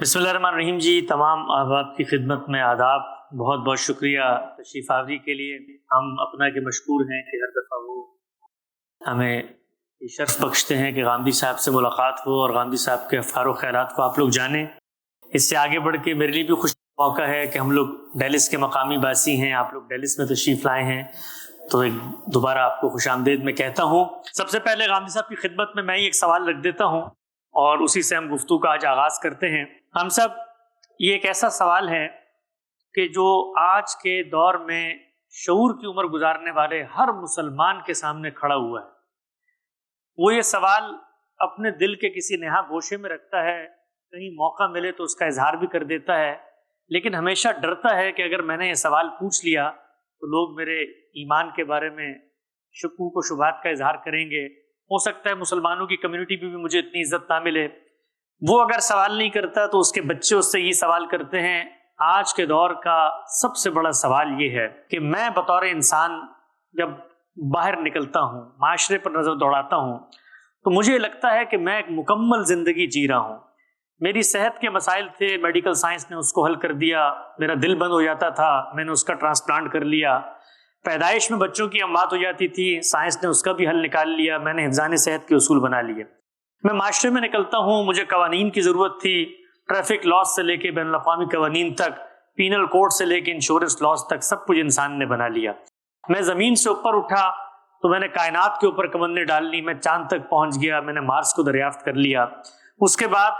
بسم اللہ الرحمن الرحیم جی، تمام احباب کی خدمت میں آداب. بہت بہت شکریہ تشریف آوری کے لیے. ہم اپنا کے مشکور ہیں کہ ہر دفعہ وہ ہمیں یہ شرف بخشتے ہیں کہ غامدی صاحب سے ملاقات ہو اور غامدی صاحب کے افکار و خیالات کو آپ لوگ جانیں. اس سے آگے بڑھ کے میرے لیے بھی خوش موقع ہے کہ ہم لوگ ڈیلس کے مقامی باسی ہیں، آپ لوگ ڈیلس میں تشریف لائے ہیں، تو ایک دوبارہ آپ کو خوش آمدید میں کہتا ہوں. سب سے پہلے غامدی صاحب کی خدمت میں ہی ایک سوال رکھ دیتا ہوں اور اسی سے ہم گفتگو کا آج آغاز کرتے ہیں. ہم سب یہ ایک ایسا سوال ہے کہ جو آج کے دور میں شعور کی عمر گزارنے والے ہر مسلمان کے سامنے کھڑا ہوا ہے. وہ یہ سوال اپنے دل کے کسی نہا گوشے میں رکھتا ہے، کہیں موقع ملے تو اس کا اظہار بھی کر دیتا ہے، لیکن ہمیشہ ڈرتا ہے کہ اگر میں نے یہ سوال پوچھ لیا تو لوگ میرے ایمان کے بارے میں شکوک و شبہات کا اظہار کریں گے. ہو سکتا ہے مسلمانوں کی کمیونٹی بھی مجھے اتنی عزت نہ ملے. وہ اگر سوال نہیں کرتا تو اس کے بچے اس سے یہ سوال کرتے ہیں. آج کے دور کا سب سے بڑا سوال یہ ہے کہ میں بطور انسان جب باہر نکلتا ہوں، معاشرے پر نظر دوڑاتا ہوں، تو مجھے لگتا ہے کہ میں ایک مکمل زندگی جی رہا ہوں. میری صحت کے مسائل تھے، میڈیکل سائنس نے اس کو حل کر دیا. میرا دل بند ہو جاتا تھا، میں نے اس کا ٹرانسپلانٹ کر لیا. پیدائش میں بچوں کی اموات ہو جاتی تھی، سائنس نے اس کا بھی حل نکال لیا. میں نے حفظان صحت کے اصول بنا لیے. میں معاشرے میں نکلتا ہوں، مجھے قوانین کی ضرورت تھی، ٹریفک لاس سے لے کے بین الاقوامی قوانین تک، پینل کوڈ سے لے کے انشورنس لاس تک، سب کچھ انسان نے بنا لیا. میں زمین سے اوپر اٹھا تو میں نے کائنات کے اوپر کمندیں ڈال لی. میں چاند تک پہنچ گیا، میں نے مارس کو دریافت کر لیا. اس کے بعد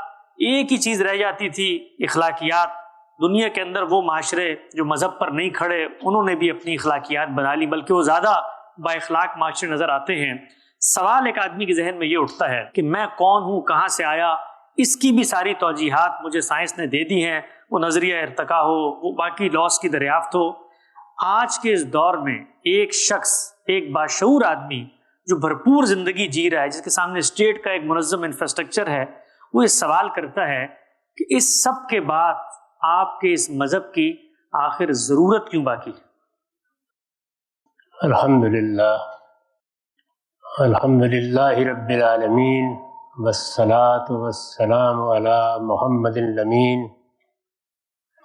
ایک ہی چیز رہ جاتی تھی، اخلاقیات. دنیا کے اندر وہ معاشرے جو مذہب پر نہیں کھڑے، انہوں نے بھی اپنی اخلاقیات بنا لی، بلکہ وہ زیادہ با اخلاق معاشرے نظر آتے ہیں. سوال ایک آدمی کے ذہن میں یہ اٹھتا ہے کہ میں کون ہوں، کہاں سے آیا. اس کی بھی ساری توجیحات مجھے سائنس نے دے دی ہیں، وہ نظریہ ارتقا ہو، وہ باقی لاس کی دریافت ہو. آج کے اس دور میں ایک شخص، ایک باشعور آدمی جو بھرپور زندگی جی رہا ہے، جس کے سامنے اسٹیٹ کا ایک منظم انفراسٹرکچر ہے، وہ یہ سوال کرتا ہے کہ اس سب کے بعد آپ کے اس مذہب کی آخر ضرورت کیوں باقی ہے؟ الحمدللہ رب العالمین والصلاة والسلام علی محمد الامین.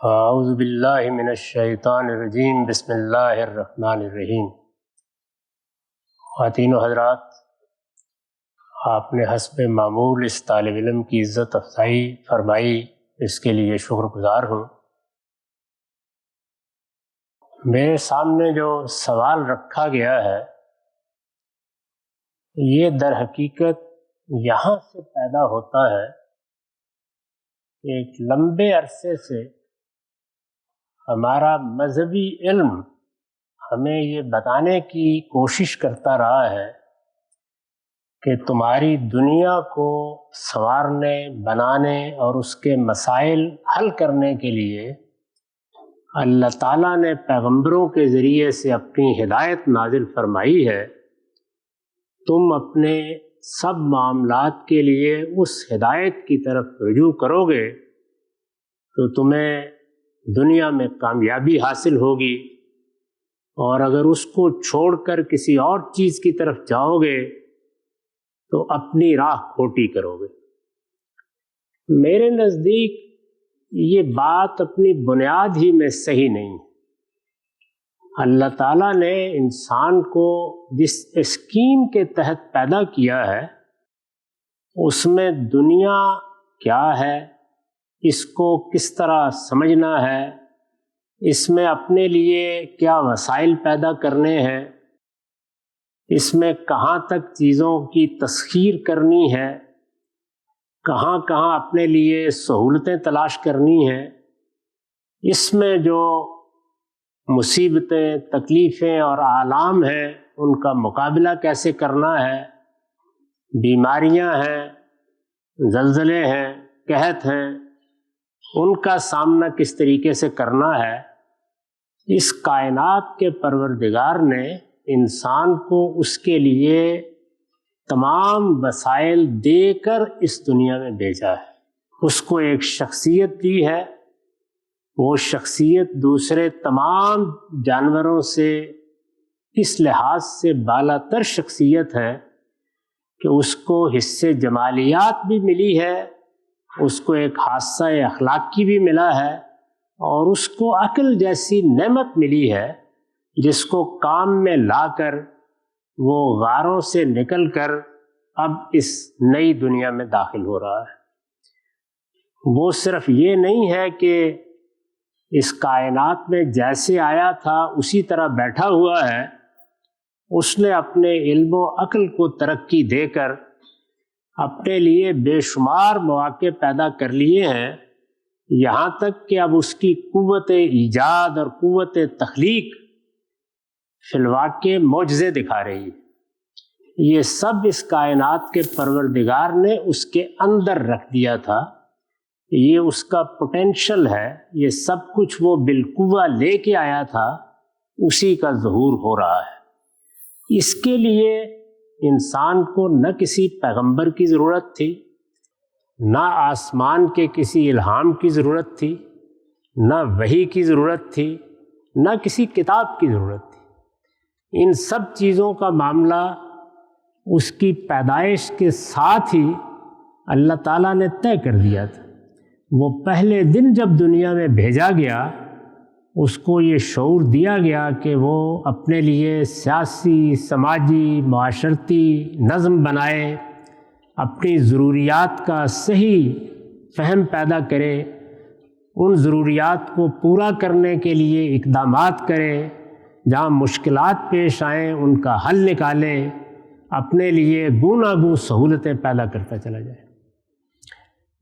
اعوذ باللہ من الشیطان الرجیم. بسم اللہ الرحمن الرحیم. خواتین و حضرات، آپ نے حسب معمول اس طالب علم کی عزت افزائی فرمائی، اس کے لیے شکر گزار ہوں. میرے سامنے جو سوال رکھا گیا ہے یہ در حقیقت یہاں سے پیدا ہوتا ہے کہ ایک لمبے عرصے سے ہمارا مذہبی علم ہمیں یہ بتانے کی کوشش کرتا رہا ہے کہ تمہاری دنیا کو سنوارنے، بنانے اور اس کے مسائل حل کرنے کے لیے اللہ تعالیٰ نے پیغمبروں کے ذریعے سے اپنی ہدایت نازل فرمائی ہے. تم اپنے سب معاملات کے لیے اس ہدایت کی طرف رجوع کرو گے تو تمہیں دنیا میں کامیابی حاصل ہوگی، اور اگر اس کو چھوڑ کر کسی اور چیز کی طرف جاؤ گے تو اپنی راہ کھوٹی کرو گے. میرے نزدیک یہ بات اپنی بنیاد ہی میں صحیح نہیں. اللہ تعالیٰ نے انسان کو جس اسکیم کے تحت پیدا کیا ہے اس میں دنیا کیا ہے، اس کو کس طرح سمجھنا ہے، اس میں اپنے لیے کیا وسائل پیدا کرنے ہیں، اس میں کہاں تک چیزوں کی تسخیر کرنی ہے، کہاں کہاں اپنے لیے سہولتیں تلاش کرنی ہیں، اس میں جو مصیبتیں، تکلیفیں اور آلام ہیں ان کا مقابلہ کیسے کرنا ہے، بیماریاں ہیں، زلزلے ہیں، قحط ہیں، ان کا سامنا کس طریقے سے کرنا ہے. اس کائنات کے پروردگار نے انسان کو اس کے لیے تمام وسائل دے کر اس دنیا میں بھیجا ہے. اس کو ایک شخصیت دی ہے. وہ شخصیت دوسرے تمام جانوروں سے اس لحاظ سے بالا تر شخصیت ہے کہ اس کو حصے جمالیات بھی ملی ہے اس کو ایک حادثہ اخلاقی بھی ملا ہے اور اس کو عقل جیسی نعمت ملی ہے جس کو کام میں لا کر وہ غاروں سے نکل کر اب اس نئی دنیا میں داخل ہو رہا ہے۔ وہ صرف یہ نہیں ہے کہ اس کائنات میں جیسے آیا تھا اسی طرح بیٹھا ہوا ہے، اس نے اپنے علم و عقل کو ترقی دے کر اپنے لیے بے شمار مواقع پیدا کر لیے ہیں، یہاں تک کہ اب اس کی قوت ایجاد اور قوت تخلیق فی الواقع معجزے دکھا رہی ہے۔ یہ سب اس کائنات کے پروردگار نے اس کے اندر رکھ دیا تھا، یہ اس کا پوٹینشل ہے، یہ سب کچھ وہ بالقوہ لے کے آیا تھا، اسی کا ظہور ہو رہا ہے۔ اس کے لیے انسان کو نہ کسی پیغمبر کی ضرورت تھی، نہ آسمان کے کسی الہام کی ضرورت تھی، نہ وحی کی ضرورت تھی، نہ کسی کتاب کی ضرورت تھی۔ ان سب چیزوں کا معاملہ اس کی پیدائش کے ساتھ ہی اللہ تعالیٰ نے طے کر دیا تھا۔ وہ پہلے دن جب دنیا میں بھیجا گیا، اس کو یہ شعور دیا گیا کہ وہ اپنے لیے سیاسی، سماجی، معاشرتی نظم بنائے، اپنی ضروریات کا صحیح فہم پیدا کرے، ان ضروریات کو پورا کرنے کے لیے اقدامات کرے، جہاں مشکلات پیش آئیں ان کا حل نکالے، اپنے لیے گوناگوں سہولتیں پیدا کرتا چلا جائے۔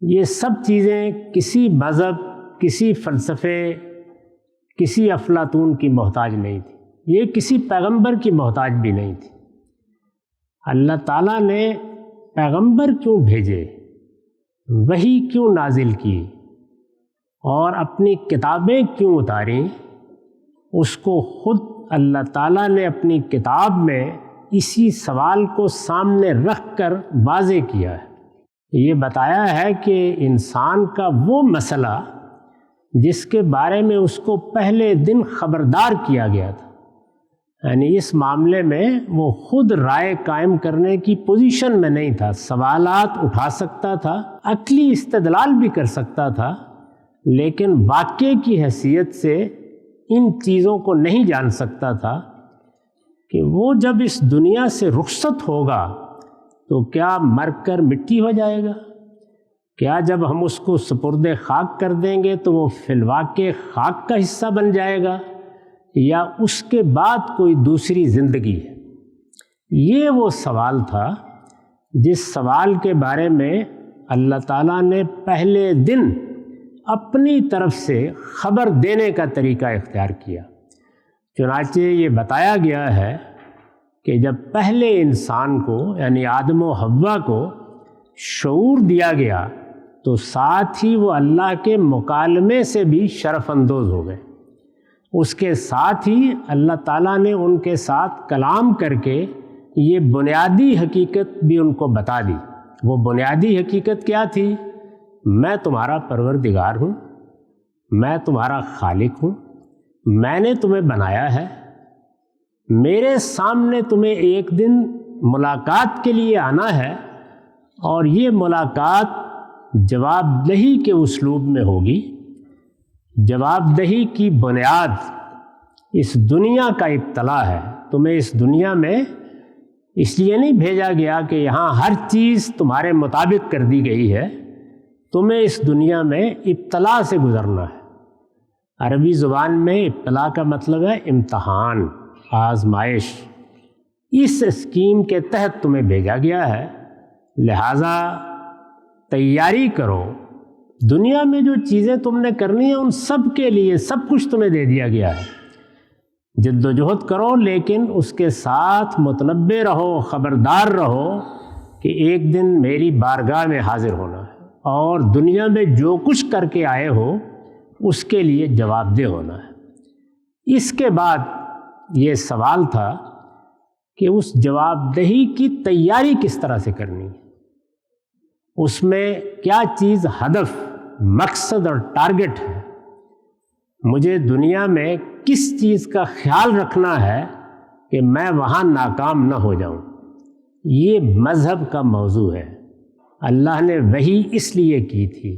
یہ سب چیزیں کسی مذہب، کسی فلسفے، کسی افلاطون کی محتاج نہیں تھی، یہ کسی پیغمبر کی محتاج بھی نہیں تھی۔ اللہ تعالیٰ نے پیغمبر کیوں بھیجے، وحی کیوں نازل کی اور اپنی کتابیں کیوں اتاریں، اس کو خود اللہ تعالیٰ نے اپنی کتاب میں اسی سوال کو سامنے رکھ کر واضح کیا ہے۔ یہ بتایا ہے کہ انسان کا وہ مسئلہ جس کے بارے میں اس کو پہلے دن خبردار کیا گیا تھا، یعنی اس معاملے میں وہ خود رائے قائم کرنے کی پوزیشن میں نہیں تھا، سوالات اٹھا سکتا تھا، عقلی استدلال بھی کر سکتا تھا، لیکن واقعے کی حیثیت سے ان چیزوں کو نہیں جان سکتا تھا کہ وہ جب اس دنیا سے رخصت ہوگا تو کیا مر کر مٹی ہو جائے گا؟ کیا جب ہم اس کو سپرد خاک کر دیں گے تو وہ فی الواقع خاک کا حصہ بن جائے گا، یا اس کے بعد کوئی دوسری زندگی ہے؟ یہ وہ سوال تھا جس سوال کے بارے میں اللہ تعالیٰ نے پہلے دن اپنی طرف سے خبر دینے کا طریقہ اختیار کیا۔ چنانچہ یہ بتایا گیا ہے کہ جب پہلے انسان کو یعنی آدم و حوا کو شعور دیا گیا تو ساتھ ہی وہ اللہ کے مکالمے سے بھی شرف اندوز ہو گئے، اس کے ساتھ ہی اللہ تعالیٰ نے ان کے ساتھ کلام کر کے یہ بنیادی حقیقت بھی ان کو بتا دی۔ وہ بنیادی حقیقت کیا تھی؟ میں تمہارا پروردگار ہوں، میں تمہارا خالق ہوں، میں نے تمہیں بنایا ہے، میرے سامنے تمہیں ایک دن ملاقات کے لیے آنا ہے، اور یہ ملاقات جواب دہی کے اسلوب میں ہوگی۔ جواب دہی کی بنیاد اس دنیا کا ابتلا ہے۔ تمہیں اس دنیا میں اس لیے نہیں بھیجا گیا کہ یہاں ہر چیز تمہارے مطابق کر دی گئی ہے، تمہیں اس دنیا میں ابتلا سے گزرنا ہے۔ عربی زبان میں ابتلا کا مطلب ہے امتحان، آزمائش۔ اس اسکیم کے تحت تمہیں بھیجا گیا ہے، لہٰذا تیاری کرو۔ دنیا میں جو چیزیں تم نے کرنی ہیں ان سب کے لیے سب کچھ تمہیں دے دیا گیا ہے، جد و جہد کرو، لیکن اس کے ساتھ متنبہ رہو، خبردار رہو کہ ایک دن میری بارگاہ میں حاضر ہونا ہے، اور دنیا میں جو کچھ کر کے آئے ہو اس کے لیے جواب دہ ہونا ہے۔ اس کے بعد یہ سوال تھا کہ اس جواب دہی کی تیاری کس طرح سے کرنی ہے، اس میں کیا چیز ہدف، مقصد اور ٹارگٹ ہے، مجھے دنیا میں کس چیز کا خیال رکھنا ہے کہ میں وہاں ناکام نہ ہو جاؤں۔ یہ مذہب کا موضوع ہے، اللہ نے وحی اس لیے کی تھی،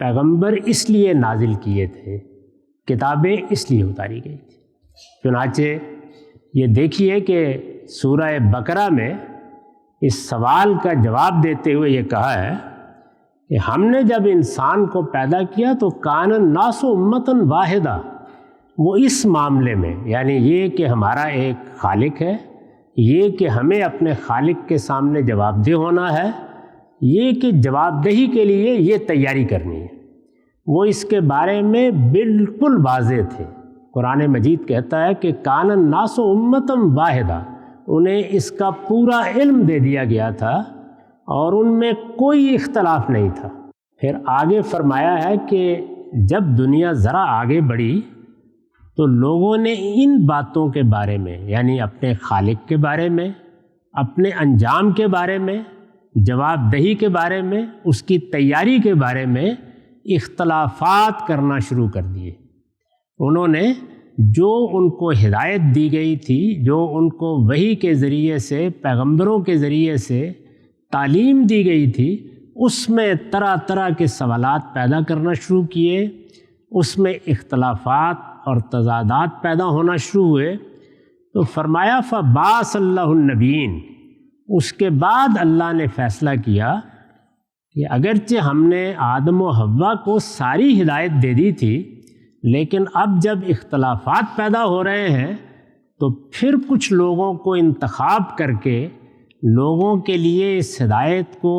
پیغمبر اس لیے نازل کیے تھے، کتابیں اس لیے اتاری گئی تھی۔ چنانچہ یہ دیکھیے کہ سورہ بقرہ میں اس سوال کا جواب دیتے ہوئے یہ کہا ہے کہ ہم نے جب انسان کو پیدا کیا تو کان الناس امتاً واحدہ، وہ اس معاملے میں، یعنی یہ کہ ہمارا ایک خالق ہے، یہ کہ ہمیں اپنے خالق کے سامنے جواب دہ ہونا ہے، یہ کہ جواب دہی کے لیے یہ تیاری کرنی ہے، وہ اس کے بارے میں بالکل واضح تھے۔ قرآن مجید کہتا ہے کہ کان الناس امتاً واحدہ، انہیں اس کا پورا علم دے دیا گیا تھا اور ان میں کوئی اختلاف نہیں تھا۔ پھر آگے فرمایا ہے کہ جب دنیا ذرا آگے بڑھی تو لوگوں نے ان باتوں کے بارے میں، یعنی اپنے خالق کے بارے میں، اپنے انجام کے بارے میں، جواب دہی کے بارے میں، اس کی تیاری کے بارے میں اختلافات کرنا شروع کر دیے۔ انہوں نے جو ان کو ہدایت دی گئی تھی، جو ان کو وحی کے ذریعے سے، پیغمبروں کے ذریعے سے تعلیم دی گئی تھی، اس میں طرح طرح کے سوالات پیدا کرنا شروع کیے، اس میں اختلافات اور تضادات پیدا ہونا شروع ہوئے۔ تو فرمایا فبعث اللہ النبیین، اس کے بعد اللہ نے فیصلہ کیا کہ اگرچہ ہم نے آدم و حوا کو ساری ہدایت دے دی تھی، لیکن اب جب اختلافات پیدا ہو رہے ہیں تو پھر کچھ لوگوں کو انتخاب کر کے لوگوں کے لیے اس ہدایت کو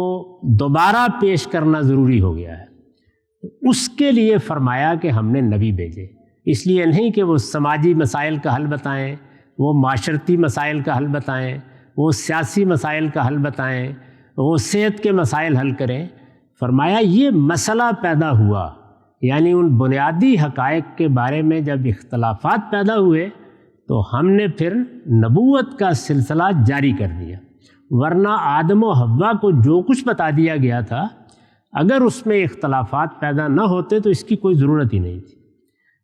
دوبارہ پیش کرنا ضروری ہو گیا ہے۔ اس کے لیے فرمایا کہ ہم نے نبی بھیجے، اس لیے نہیں کہ وہ سماجی مسائل کا حل بتائیں، وہ معاشرتی مسائل کا حل بتائیں، وہ سیاسی مسائل کا حل بتائیں، وہ صحت کے مسائل حل کریں۔ فرمایا یہ مسئلہ پیدا ہوا، یعنی ان بنیادی حقائق کے بارے میں جب اختلافات پیدا ہوئے تو ہم نے پھر نبوت کا سلسلہ جاری کر دیا، ورنہ آدم و حوا کو جو کچھ بتا دیا گیا تھا، اگر اس میں اختلافات پیدا نہ ہوتے تو اس کی کوئی ضرورت ہی نہیں تھی۔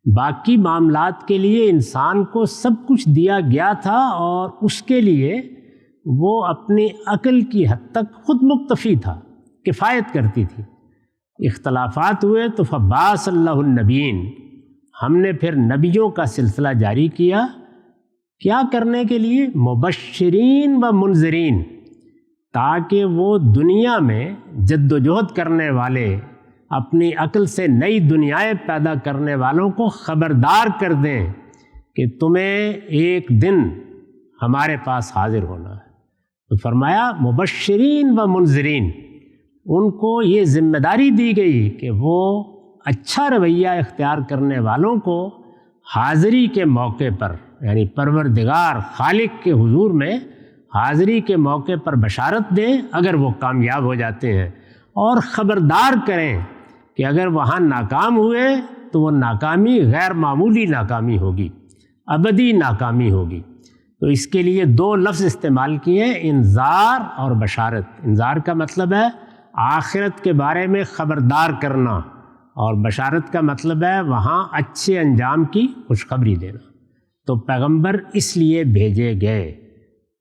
باقی معاملات کے لیے انسان کو سب کچھ دیا گیا تھا اور اس کے لیے وہ اپنی عقل کی حد تک خود مکتفی تھا، کفایت کرتی تھی۔ اختلافات ہوئے تو فبعث اللہ النبیین، ہم نے پھر نبیوں کا سلسلہ جاری کیا، کیا کرنے کے لیے؟ مبشرین و منذرین، تاکہ وہ دنیا میں جد و جہد کرنے والے، اپنی عقل سے نئی دنیایں پیدا کرنے والوں کو خبردار کر دیں کہ تمہیں ایک دن ہمارے پاس حاضر ہونا ہے۔ تو فرمایا مبشرین و منذرین، ان کو یہ ذمہ داری دی گئی کہ وہ اچھا رویہ اختیار کرنے والوں کو حاضری کے موقع پر، یعنی پروردگار خالق کے حضور میں حاضری کے موقع پر بشارت دیں اگر وہ کامیاب ہو جاتے ہیں، اور خبردار کریں کہ اگر وہاں ناکام ہوئے تو وہ ناکامی غیر معمولی ناکامی ہوگی، ابدی ناکامی ہوگی۔ تو اس کے لیے دو لفظ استعمال کیے، انذار اور بشارت۔ انذار کا مطلب ہے آخرت کے بارے میں خبردار کرنا، اور بشارت کا مطلب ہے وہاں اچھے انجام کی خوشخبری دینا۔ تو پیغمبر اس لیے بھیجے گئے۔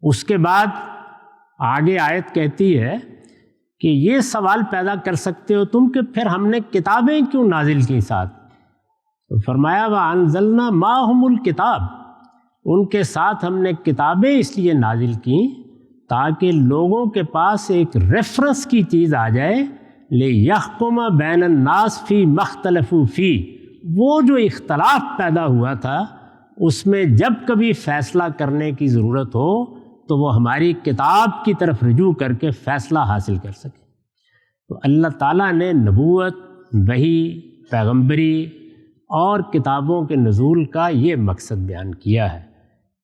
اس کے بعد آگے آیت کہتی ہے کہ یہ سوال پیدا کر سکتے ہو تم کہ پھر ہم نے کتابیں کیوں نازل کی ساتھ؟ تو فرمایا وَأَنزَلْنَا مَعَهُمُ الْكِتَابَ، ان کے ساتھ ہم نے کتابیں اس لیے نازل کیں تاکہ لوگوں کے پاس ایک ریفرنس کی چیز آ جائے، لِيَحْكُمَ بَيْنَ النَّاسِ فِي مَا اخْتَلَفُوا فِيهِ، وہ جو اختلاف پیدا ہوا تھا اس میں جب کبھی فیصلہ کرنے کی ضرورت ہو تو وہ ہماری کتاب کی طرف رجوع کر کے فیصلہ حاصل کر سکے۔ تو اللہ تعالیٰ نے نبوت، وحی، پیغمبری اور کتابوں کے نزول کا یہ مقصد بیان کیا ہے۔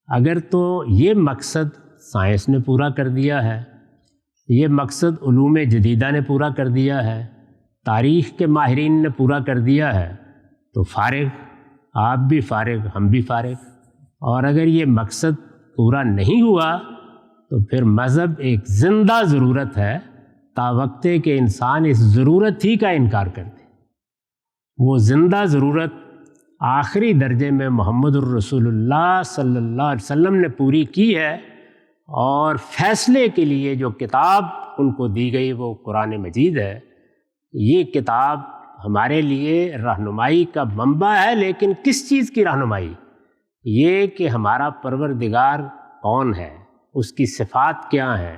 اگر تو یہ مقصد سائنس نے پورا کر دیا ہے، یہ مقصد علوم جدیدہ نے پورا کر دیا ہے، تاریخ کے ماہرین نے پورا کر دیا ہے، تو فارغ، آپ بھی فارغ، ہم بھی فارغ۔ اور اگر یہ مقصد پورا نہیں ہوا تو پھر مذہب ایک زندہ ضرورت ہے، تا وقتے کہ انسان اس ضرورت ہی کا انکار کر دے۔ وہ زندہ ضرورت آخری درجے میں محمد الرسول اللہ صلی اللہ علیہ وسلم نے پوری کی ہے، اور فیصلے کے لیے جو کتاب ان کو دی گئی وہ قرآن مجید ہے۔ یہ کتاب ہمارے لیے رہنمائی کا منبع ہے، لیکن کس چیز کی رہنمائی؟ یہ کہ ہمارا پروردگار کون ہے، اس کی صفات کیا ہیں،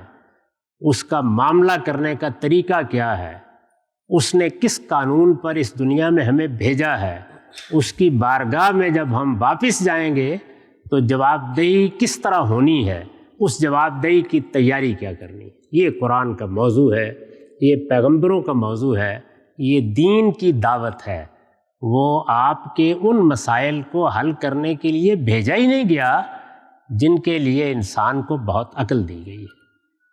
اس کا معاملہ کرنے کا طریقہ کیا ہے، اس نے کس قانون پر اس دنیا میں ہمیں بھیجا ہے، اس کی بارگاہ میں جب ہم واپس جائیں گے تو جواب دہی کس طرح ہونی ہے، اس جواب دہی کی تیاری کیا کرنی ہے۔ یہ قرآن کا موضوع ہے، یہ پیغمبروں کا موضوع ہے، یہ دین کی دعوت ہے۔ وہ آپ کے ان مسائل کو حل کرنے کے لیے بھیجا ہی نہیں گیا جن کے لیے انسان کو بہت عقل دی گئی ہے۔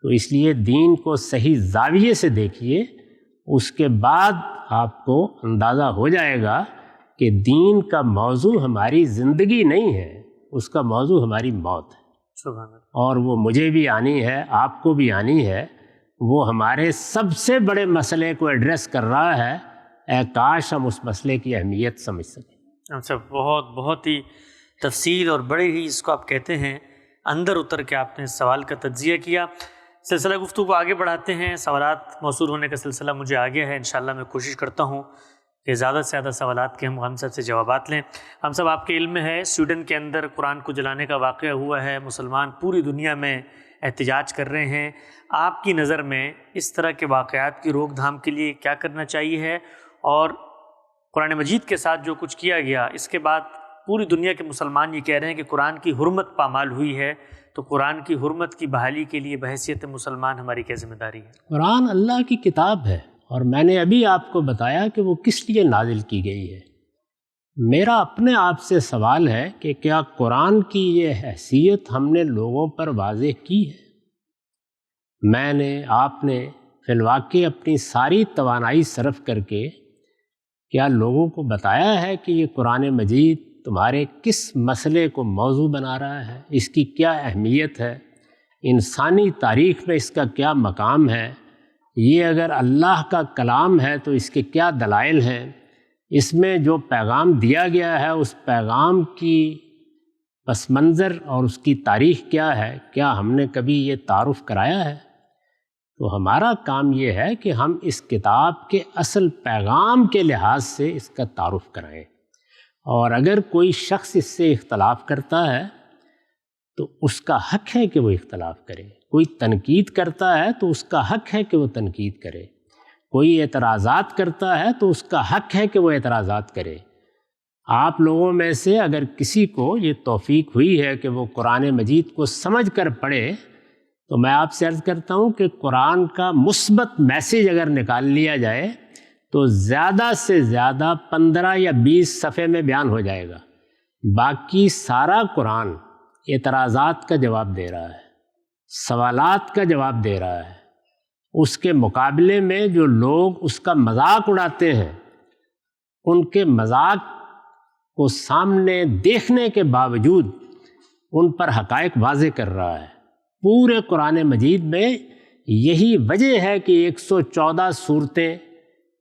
تو اس لیے دین کو صحیح زاویے سے دیکھیے، اس کے بعد آپ کو اندازہ ہو جائے گا کہ دین کا موضوع ہماری زندگی نہیں ہے، اس کا موضوع ہماری موت ہے۔ سبحان اللہ۔ اور وہ مجھے بھی آنی ہے، آپ کو بھی آنی ہے۔ وہ ہمارے سب سے بڑے مسئلے کو ایڈریس کر رہا ہے۔ اے کاش ہم اس مسئلے کی اہمیت سمجھ سکیں۔ اچھا، بہت ہی تفصیل اور بڑے ہی اس کو آپ کہتے ہیں اندر اتر کے آپ نے اس سوال کا تجزیہ کیا۔ سلسلہ گفتگو کو آگے بڑھاتے ہیں۔ سوالات موصول ہونے کا سلسلہ مجھے آگے ہے، انشاءاللہ میں کوشش کرتا ہوں کہ زیادہ سے زیادہ سوالات کے ہم صاحب سے جوابات لیں۔ ہم سب آپ کے علم میں ہے سویڈن کے اندر قرآن کو جلانے کا واقعہ ہوا ہے، مسلمان پوری دنیا میں احتجاج کر رہے ہیں۔ آپ کی نظر میں اس طرح کے واقعات کی روک تھام کے لیے کیا کرنا چاہیے ہے، اور قرآن مجید کے ساتھ جو کچھ کیا گیا اس کے بعد پوری دنیا کے مسلمان یہ کہہ رہے ہیں کہ قرآن کی حرمت پامال ہوئی ہے، تو قرآن کی حرمت کی بحالی کے لیے بحیثیت مسلمان ہماری کیا ذمہ داری ہے؟ قرآن اللہ کی کتاب ہے، اور میں نے ابھی آپ کو بتایا کہ وہ کس لیے نازل کی گئی ہے۔ میرا اپنے آپ سے سوال ہے کہ کیا قرآن کی یہ حیثیت ہم نے لوگوں پر واضح کی ہے؟ میں نے، آپ نے فی الواقع اپنی ساری توانائی صرف کر کے کیا لوگوں کو بتایا ہے کہ یہ قرآن مجید تمہارے کس مسئلے کو موضوع بنا رہا ہے، اس کی کیا اہمیت ہے، انسانی تاریخ میں اس کا کیا مقام ہے، یہ اگر اللہ کا کلام ہے تو اس کے کیا دلائل ہیں، اس میں جو پیغام دیا گیا ہے اس پیغام کی پس منظر اور اس کی تاریخ کیا ہے، کیا ہم نے کبھی یہ تعارف کرایا ہے؟ تو ہمارا کام یہ ہے کہ ہم اس کتاب کے اصل پیغام کے لحاظ سے اس کا تعارف کرائیں، اور اگر کوئی شخص اس سے اختلاف کرتا ہے تو اس کا حق ہے کہ وہ اختلاف کرے، کوئی تنقید کرتا ہے تو اس کا حق ہے کہ وہ تنقید کرے، کوئی اعتراضات کرتا ہے تو اس کا حق ہے کہ وہ اعتراضات کرے۔ آپ لوگوں میں سے اگر کسی کو یہ توفیق ہوئی ہے کہ وہ قرآن مجید کو سمجھ کر پڑھے، تو میں آپ سے عرض کرتا ہوں کہ قرآن کا مثبت میسیج اگر نکال لیا جائے تو زیادہ سے زیادہ 15 یا 20 صفحے میں بیان ہو جائے گا۔ باقی سارا قرآن اعتراضات کا جواب دے رہا ہے، سوالات کا جواب دے رہا ہے۔ اس کے مقابلے میں جو لوگ اس کا مذاق اڑاتے ہیں، ان کے مذاق کو سامنے دیکھنے کے باوجود ان پر حقائق واضح کر رہا ہے۔ پورے قرآن مجید میں یہی وجہ ہے کہ 114 صورتیں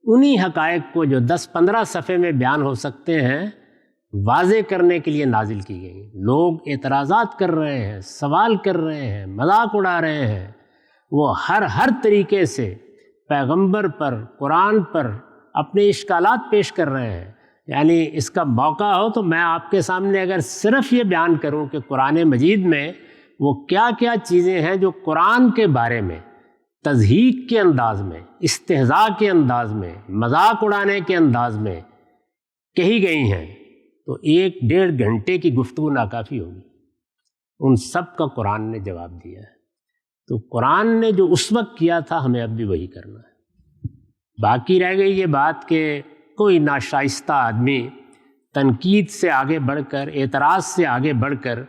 انہی حقائق کو جو 10-15 صفحے میں بیان ہو سکتے ہیں واضح کرنے کے لیے نازل کی گئی۔ لوگ اعتراضات کر رہے ہیں، سوال کر رہے ہیں، مذاق اڑا رہے ہیں، وہ ہر طریقے سے پیغمبر پر، قرآن پر اپنے اشکالات پیش کر رہے ہیں۔ یعنی اس کا موقع ہو تو میں آپ کے سامنے اگر صرف یہ بیان کروں کہ قرآن مجید میں وہ کیا کیا چیزیں ہیں جو قرآن کے بارے میں تضحیک کے انداز میں، استہزاء کے انداز میں، مذاق اڑانے کے انداز میں کہی گئی ہیں، تو 1-1.5 گھنٹے کی گفتگو ناکافی ہوگی۔ ان سب کا قرآن نے جواب دیا ہے۔ تو قرآن نے جو اس وقت کیا تھا ہمیں اب بھی وہی کرنا ہے۔ باقی رہ گئی یہ بات کہ کوئی ناشائستہ آدمی تنقید سے آگے بڑھ کر، اعتراض سے آگے بڑھ کر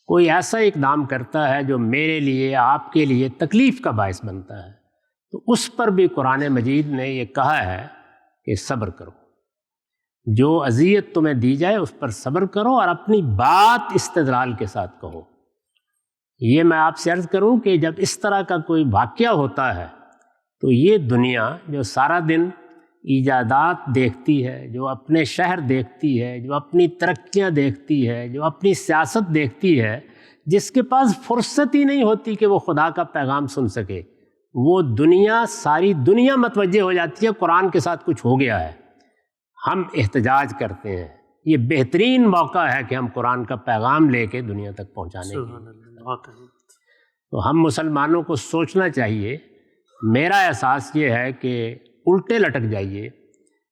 کوئی ایسا اقدام کرتا ہے جو میرے لیے، آپ کے لیے تکلیف کا باعث بنتا ہے، تو اس پر بھی قرآن مجید نے یہ کہا ہے کہ صبر کرو، جو اذیت تمہیں دی جائے اس پر صبر کرو اور اپنی بات استدلال کے ساتھ کہو۔ یہ میں آپ سے عرض کروں کہ جب اس طرح کا کوئی واقعہ ہوتا ہے تو یہ دنیا جو سارا دن ایجادات دیکھتی ہے، جو اپنے شہر دیکھتی ہے، جو اپنی ترقیاں دیکھتی ہے، جو اپنی سیاست دیکھتی ہے، جس کے پاس فرصت ہی نہیں ہوتی کہ وہ خدا کا پیغام سن سکے، وہ دنیا، ساری دنیا متوجہ ہو جاتی ہے قرآن کے ساتھ کچھ ہو گیا ہے، ہم احتجاج کرتے ہیں۔ یہ بہترین موقع ہے کہ ہم قرآن کا پیغام لے کے دنیا تک پہنچانے کے۔ تو ہم مسلمانوں کو سوچنا چاہیے، میرا احساس یہ ہے کہ الٹے لٹک جائیے،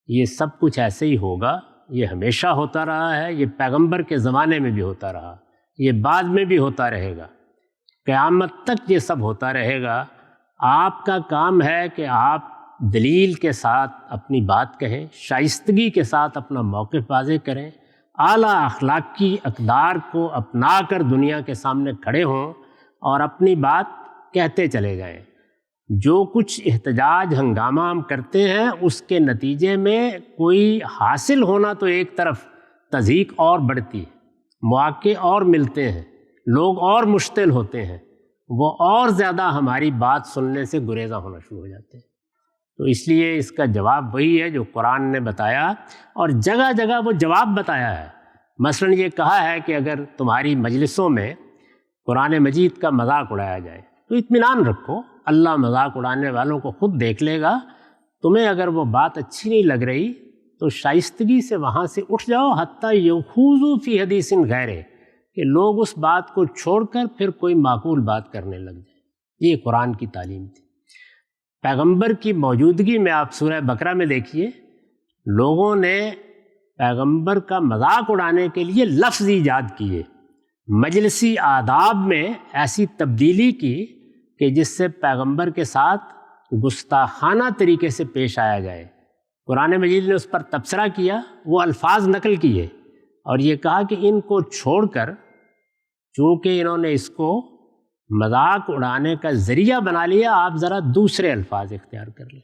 یہ سب کچھ ایسے ہی ہوگا، یہ ہمیشہ ہوتا رہا ہے، یہ پیغمبر کے زمانے میں بھی ہوتا رہا، یہ بعد میں بھی ہوتا رہے گا، قیامت تک یہ سب ہوتا رہے گا۔ آپ کا کام ہے کہ آپ دلیل کے ساتھ اپنی بات کہیں، شائستگی کے ساتھ اپنا موقف واضح کریں، اعلیٰ اخلاقی اقدار کو اپنا کر دنیا کے سامنے کھڑے ہوں اور اپنی بات کہتے چلے جائیں۔ جو کچھ احتجاج ہنگامہ ہم کرتے ہیں اس کے نتیجے میں کوئی حاصل ہونا تو ایک طرف، تضحیک اور بڑھتی ہے، مواقع اور ملتے ہیں، لوگ اور مشتعل ہوتے ہیں، وہ اور زیادہ ہماری بات سننے سے گریزاں ہونا شروع ہو جاتے ہیں۔ تو اس لیے اس کا جواب وہی ہے جو قرآن نے بتایا، اور جگہ جگہ وہ جواب بتایا ہے۔ مثلاً یہ کہا ہے کہ اگر تمہاری مجلسوں میں قرآن مجید کا مذاق اڑایا جائے تو اطمینان رکھو، اللہ مذاق اڑانے والوں کو خود دیکھ لے گا۔ تمہیں اگر وہ بات اچھی نہیں لگ رہی تو شائستگی سے وہاں سے اٹھ جاؤ، حتیٰ یخوضوا فی حدیث غیرہ، کہ لوگ اس بات کو چھوڑ کر پھر کوئی معقول بات کرنے لگ جائیں۔ یہ قرآن کی تعلیم تھی۔ پیغمبر کی موجودگی میں آپ سورہ بقرہ میں دیکھیے، لوگوں نے پیغمبر کا مذاق اڑانے کے لیے لفظ ایجاد کیے، مجلسی آداب میں ایسی تبدیلی کی کہ جس سے پیغمبر کے ساتھ گستاخانہ طریقے سے پیش آیا جائے۔ قرآن مجید نے اس پر تبصرہ کیا، وہ الفاظ نقل کیے اور یہ کہا کہ ان کو چھوڑ کر، چونکہ انہوں نے اس کو مذاق اڑانے کا ذریعہ بنا لیا، آپ ذرا دوسرے الفاظ اختیار کر لیں۔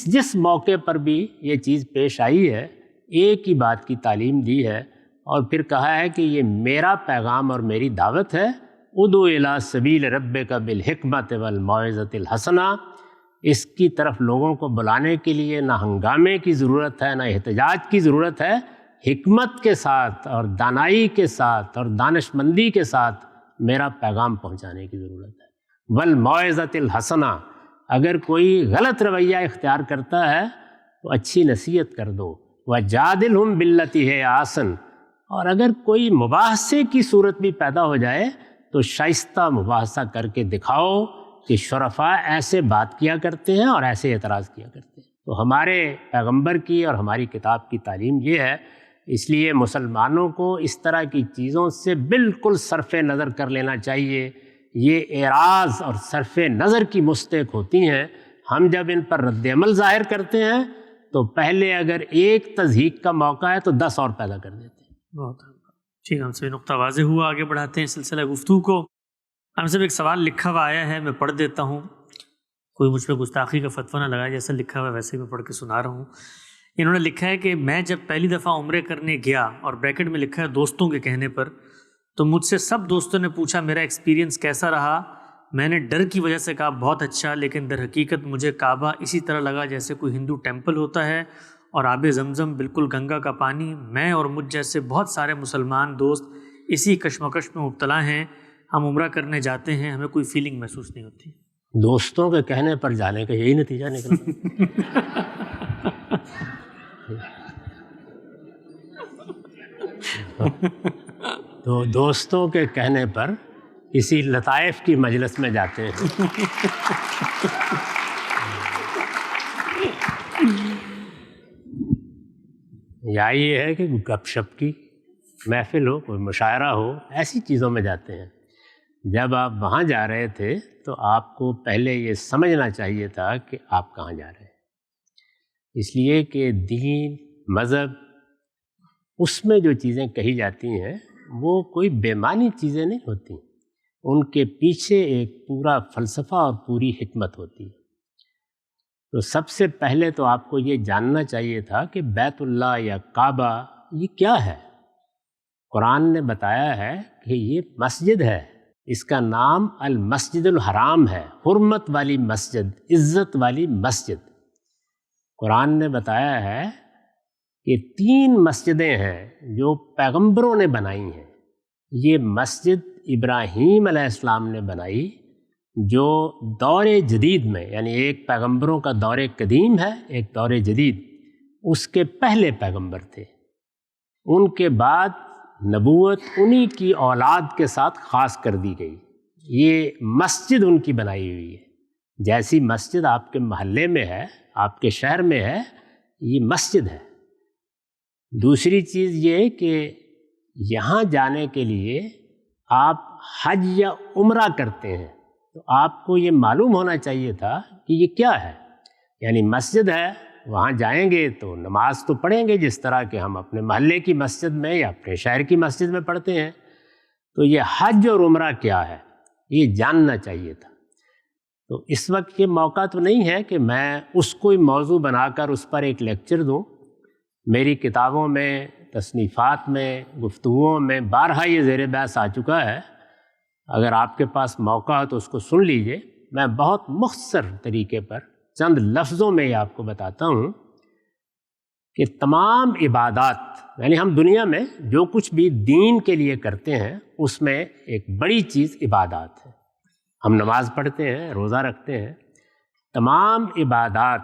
جس موقع پر بھی یہ چیز پیش آئی ہے، ایک ہی بات کی تعلیم دی ہے اور پھر کہا ہے کہ یہ میرا پیغام اور میری دعوت ہے، ادعو الی سبیل ربک بالحکمۃ والموعظۃ الحسنہ۔ اس کی طرف لوگوں کو بلانے کے لیے نہ ہنگامے کی ضرورت ہے، نہ احتجاج کی ضرورت ہے، حکمت کے ساتھ اور دانائی کے ساتھ اور دانش مندی کے ساتھ میرا پیغام پہنچانے کی ضرورت ہے۔ والموعظۃ الحسنہ، اگر کوئی غلط رویہ اختیار کرتا ہے تو اچھی نصیحت کر دو۔ وجادلہم باللتی ہی احسن، اور اگر کوئی مباحثے کی صورت بھی پیدا ہو جائے تو شائستہ مباحثہ کر کے دکھاؤ کہ شرفاء ایسے بات کیا کرتے ہیں اور ایسے اعتراض کیا کرتے ہیں۔ تو ہمارے پیغمبر کی اور ہماری کتاب کی تعلیم یہ ہے، اس لیے مسلمانوں کو اس طرح کی چیزوں سے بالکل صرف نظر کر لینا چاہیے۔ یہ اعراض اور صرف نظر کی مستحق ہوتی ہیں۔ ہم جب ان پر رد عمل ظاہر کرتے ہیں تو پہلے اگر ایک تضحیک کا موقع ہے تو 10 اور پیدا کر دیتے ہیں۔ بہت ٹھیک، ہم سے نقطہ واضح ہوا، آگے بڑھاتے ہیں سلسلہ گفتگو کو۔ ہم سے ایک سوال لکھا ہوا آیا ہے، میں پڑھ دیتا ہوں، کوئی مجھ پہ گستاخی کا فتویٰ نہ لگائے، جیسا لکھا ہوا ہے ویسے ہی میں پڑھ کے سنا رہا ہوں۔ انہوں نے لکھا ہے کہ میں جب پہلی دفعہ عمرے کرنے گیا، اور بریکٹ میں لکھا ہے دوستوں کے کہنے پر، تو مجھ سے سب دوستوں نے پوچھا میرا ایکسپیرینس کیسا رہا۔ میں نے ڈر کی وجہ سے کہا بہت اچھا، لیکن در حقیقت مجھے کعبہ اسی طرح لگا جیسے کوئی ہندو ٹیمپل ہوتا ہے، اور آب زمزم بالکل گنگا کا پانی۔ میں اور مجھ جیسے بہت سارے مسلمان دوست اسی کشمکش میں مبتلا ہیں۔ ہم عمرہ کرنے جاتے ہیں، ہمیں کوئی فیلنگ محسوس نہیں ہوتی۔ دوستوں کے کہنے پر جانے کا یہی نتیجہ نکلا۔ تو دوستوں کے کہنے پر کسی لطائف کی مجلس میں جاتے ہیں۔ یا یہ ہے کہ گپ شپ کی محفل ہو، کوئی مشاعرہ ہو، ایسی چیزوں میں جاتے ہیں۔ جب آپ وہاں جا رہے تھے تو آپ کو پہلے یہ سمجھنا چاہیے تھا کہ آپ کہاں جا رہے ہیں، اس لیے کہ دین، مذہب، اس میں جو چیزیں کہی جاتی ہیں وہ کوئی بے معنی چیزیں نہیں ہوتی، ان کے پیچھے ایک پورا فلسفہ اور پوری حکمت ہوتی ہے۔ تو سب سے پہلے تو آپ کو یہ جاننا چاہیے تھا کہ بیت اللہ یا کعبہ یہ کیا ہے۔ قرآن نے بتایا ہے کہ یہ مسجد ہے، اس کا نام المسجد الحرام ہے، حرمت والی مسجد، عزت والی مسجد۔ قرآن نے بتایا ہے کہ 3 مسجدیں ہیں جو پیغمبروں نے بنائی ہیں۔ یہ مسجد ابراہیم علیہ السلام نے بنائی، جو دور جدید میں، یعنی ایک پیغمبروں کا دور قدیم ہے، ایک دور جدید، اس کے پہلے پیغمبر تھے، ان کے بعد نبوت انہی کی اولاد کے ساتھ خاص کر دی گئی۔ یہ مسجد ان کی بنائی ہوئی ہے۔ جیسی مسجد آپ کے محلے میں ہے، آپ کے شہر میں ہے، یہ مسجد ہے۔ دوسری چیز یہ کہ یہاں جانے کے لیے آپ حج یا عمرہ کرتے ہیں تو آپ کو یہ معلوم ہونا چاہیے تھا کہ یہ کیا ہے۔ یعنی مسجد ہے، وہاں جائیں گے تو نماز تو پڑھیں گے جس طرح کہ ہم اپنے محلے کی مسجد میں یا اپنے شہر کی مسجد میں پڑھتے ہیں، تو یہ حج اور عمرہ کیا ہے یہ جاننا چاہیے تھا۔ تو اس وقت یہ موقع تو نہیں ہے کہ میں اس کو موضوع بنا کر اس پر ایک لیکچر دوں۔ میری کتابوں میں، تصنیفات میں، گفتگوؤں میں بارہا یہ زیر بحث آ چکا ہے۔ اگر آپ کے پاس موقع ہو تو اس کو سن لیجئے۔ میں بہت مختصر طریقے پر چند لفظوں میں یہ آپ کو بتاتا ہوں کہ تمام عبادات، یعنی ہم دنیا میں جو کچھ بھی دین کے لیے کرتے ہیں اس میں ایک بڑی چیز عبادات ہے۔ ہم نماز پڑھتے ہیں، روزہ رکھتے ہیں، تمام عبادات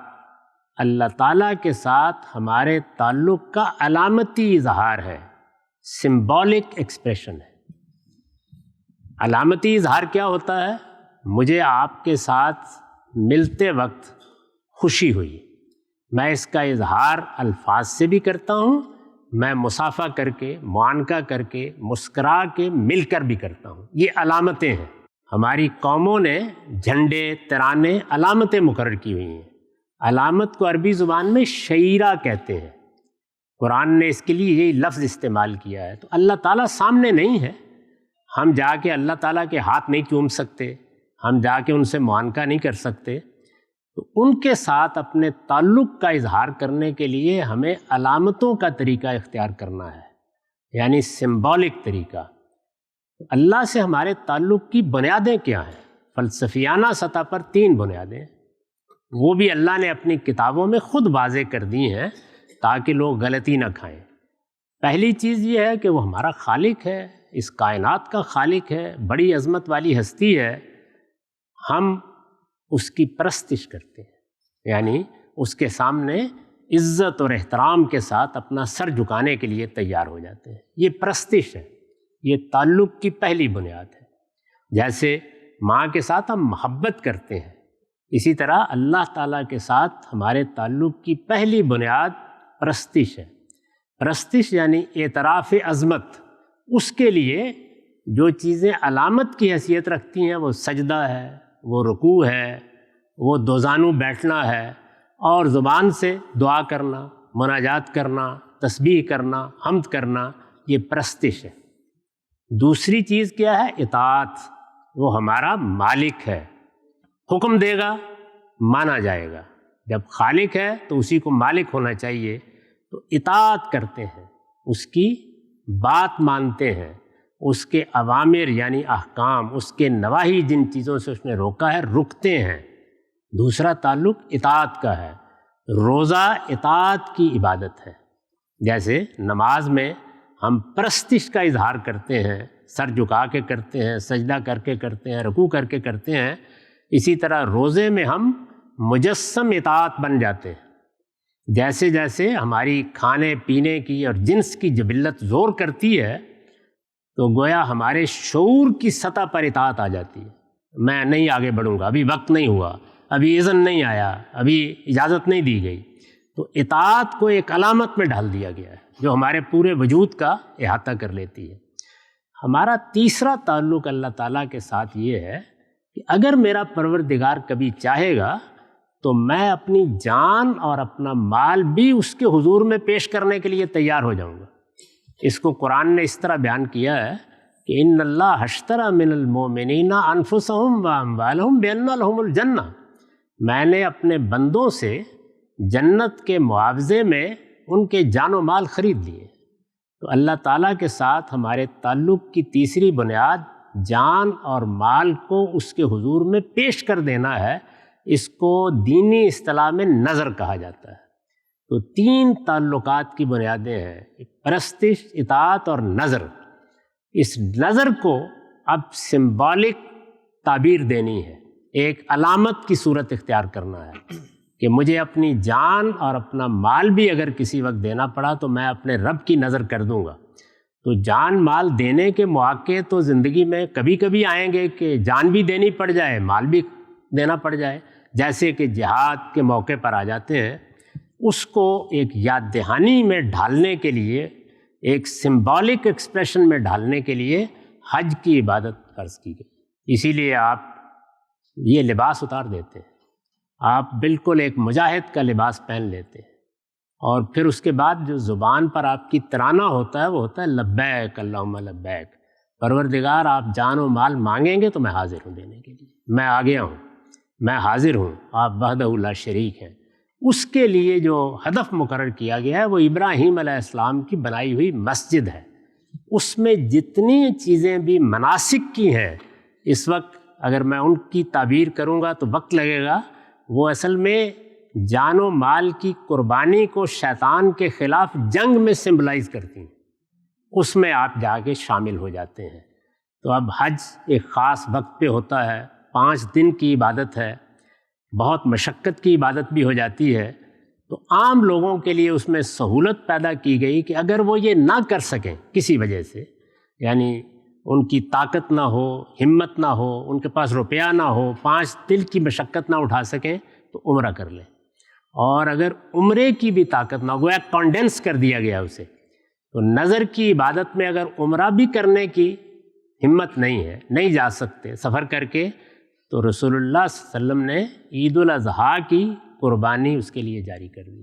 اللہ تعالیٰ کے ساتھ ہمارے تعلق کا علامتی اظہار ہے، سمبولک ایکسپریشن ہے۔ علامتی اظہار کیا ہوتا ہے؟ مجھے آپ کے ساتھ ملتے وقت خوشی ہوئی، میں اس کا اظہار الفاظ سے بھی کرتا ہوں، میں مصافحہ کر کے، معانقہ کر کے، مسکرا کے، مل کر بھی کرتا ہوں۔ یہ علامتیں ہیں۔ ہماری قوموں نے جھنڈے، ترانے، علامتیں مقرر کی ہوئی ہیں۔ علامت کو عربی زبان میں شعیرہ کہتے ہیں۔ قرآن نے اس کے لیے یہی لفظ استعمال کیا ہے۔ تو اللہ تعالیٰ سامنے نہیں ہے، ہم جا کے اللہ تعالیٰ کے ہاتھ نہیں چوم سکتے، ہم جا کے ان سے معانقہ نہیں کر سکتے۔ تو ان کے ساتھ اپنے تعلق کا اظہار کرنے کے لیے ہمیں علامتوں کا طریقہ اختیار کرنا ہے، یعنی سمبولک طریقہ۔ اللہ سے ہمارے تعلق کی بنیادیں کیا ہیں؟ فلسفیانہ سطح پر 3 بنیادیں، وہ بھی اللہ نے اپنی کتابوں میں خود واضح کر دی ہیں تاکہ لوگ غلطی نہ کھائیں۔ پہلی چیز یہ ہے کہ وہ ہمارا خالق ہے، اس کائنات کا خالق ہے، بڑی عظمت والی ہستی ہے، ہم اس کی پرستش کرتے ہیں، یعنی اس کے سامنے عزت اور احترام کے ساتھ اپنا سر جھکانے کے لیے تیار ہو جاتے ہیں۔ یہ پرستش ہے، یہ تعلق کی پہلی بنیاد ہے۔ جیسے ماں کے ساتھ ہم محبت کرتے ہیں، اسی طرح اللہ تعالیٰ کے ساتھ ہمارے تعلق کی پہلی بنیاد پرستش ہے۔ پرستش یعنی اعتراف عظمت۔ اس کے لیے جو چیزیں علامت کی حیثیت رکھتی ہیں وہ سجدہ ہے، وہ رکوع ہے، وہ دوزانو بیٹھنا ہے، اور زبان سے دعا کرنا، مناجات کرنا، تسبیح کرنا، حمد کرنا، یہ پرستش ہے۔ دوسری چیز کیا ہے؟ اطاعت۔ وہ ہمارا مالک ہے، حکم دے گا مانا جائے گا۔ جب خالق ہے تو اسی کو مالک ہونا چاہیے، تو اطاعت کرتے ہیں، اس کی بات مانتے ہیں، اس کے اوامر یعنی احکام، اس کے نواہی جن چیزوں سے اس نے روکا ہے رکتے ہیں۔ دوسرا تعلق اطاعت کا ہے۔ روزہ اطاعت کی عبادت ہے۔ جیسے نماز میں ہم پرستش کا اظہار کرتے ہیں، سر جھکا کے کرتے ہیں، سجدہ کر کے کرتے ہیں، رکوع کر کے کرتے ہیں، اسی طرح روزے میں ہم مجسم اطاعت بن جاتے ہیں۔ جیسے جیسے ہماری کھانے پینے کی اور جنس کی جبلت زور کرتی ہے تو گویا ہمارے شعور کی سطح پر اطاعت آ جاتی ہے۔ میں نہیں آگے بڑھوں گا، ابھی وقت نہیں ہوا، ابھی اذن نہیں آیا، ابھی اجازت نہیں دی گئی۔ تو اطاعت کو ایک علامت میں ڈال دیا گیا ہے جو ہمارے پورے وجود کا احاطہ کر لیتی ہے۔ ہمارا تیسرا تعلق اللہ تعالیٰ کے ساتھ یہ ہے کہ اگر میرا پروردگار کبھی چاہے گا تو میں اپنی جان اور اپنا مال بھی اس کے حضور میں پیش کرنے کے لیے تیار ہو جاؤں گا۔ اس کو قرآن نے اس طرح بیان کیا ہے کہ ان اللہ اشتری من المؤمنین انفسهم واموالهم بان لهم الجنہ، میں نے اپنے بندوں سے جنت کے معاوضے میں ان کے جان و مال خرید لیے۔ تو اللہ تعالیٰ کے ساتھ ہمارے تعلق کی تیسری بنیاد جان اور مال کو اس کے حضور میں پیش کر دینا ہے۔ اس کو دینی اصطلاح میں نذر کہا جاتا ہے۔ تو 3 تعلقات کی بنیادیں ہیں، پرستش، اطاعت اور نظر۔ اس نظر کو اب سمبولک تعبیر دینی ہے، ایک علامت کی صورت اختیار کرنا ہے کہ مجھے اپنی جان اور اپنا مال بھی اگر کسی وقت دینا پڑا تو میں اپنے رب کی نظر کر دوں گا۔ تو جان مال دینے کے مواقع تو زندگی میں کبھی کبھی آئیں گے کہ جان بھی دینی پڑ جائے، مال بھی دینا پڑ جائے، جیسے کہ جہاد کے موقع پر آ جاتے ہیں۔ اس کو ایک یاد دہانی میں ڈھالنے کے لیے، ایک سمبولک ایکسپریشن میں ڈھالنے کے لیے حج کی عبادت فرض کی گئی۔ اسی لیے آپ یہ لباس اتار دیتے ہیں، آپ بالکل ایک مجاہد کا لباس پہن لیتے ہیں، اور پھر اس کے بعد جو زبان پر آپ کی ترانہ ہوتا ہے وہ ہوتا ہے لبیک اللہم لبیک، پروردگار آپ جان و مال مانگیں گے تو میں حاضر ہوں دینے کے لیے، میں آ گیا ہوں، میں حاضر ہوں، آپ وحدہ لا شریک ہیں۔ اس کے لیے جو ہدف مقرر کیا گیا ہے وہ ابراہیم علیہ السلام کی بنائی ہوئی مسجد ہے۔ اس میں جتنی چیزیں بھی مناسک کی ہیں، اس وقت اگر میں ان کی تعبیر کروں گا تو وقت لگے گا، وہ اصل میں جان و مال کی قربانی کو شیطان کے خلاف جنگ میں سمبلائز کرتی ہیں، اس میں آپ جا کے شامل ہو جاتے ہیں۔ تو اب حج ایک خاص وقت پہ ہوتا ہے، 5 دن کی عبادت ہے، بہت مشقت کی عبادت بھی ہو جاتی ہے۔ تو عام لوگوں کے لیے اس میں سہولت پیدا کی گئی کہ اگر وہ یہ نہ کر سکیں کسی وجہ سے، یعنی ان کی طاقت نہ ہو، ہمت نہ ہو، ان کے پاس روپیہ نہ ہو، 5 دن کی مشقت نہ اٹھا سکیں تو عمرہ کر لیں، اور اگر عمرے کی بھی طاقت نہ ہو، گویا کانڈینس کر دیا گیا اسے، تو نظر کی عبادت میں اگر عمرہ بھی کرنے کی ہمت نہیں ہے، نہیں جا سکتے سفر کر کے، تو رسول اللہ صلی اللہ علیہ وسلم نے عید الاضحیٰ کی قربانی اس کے لیے جاری کر دی۔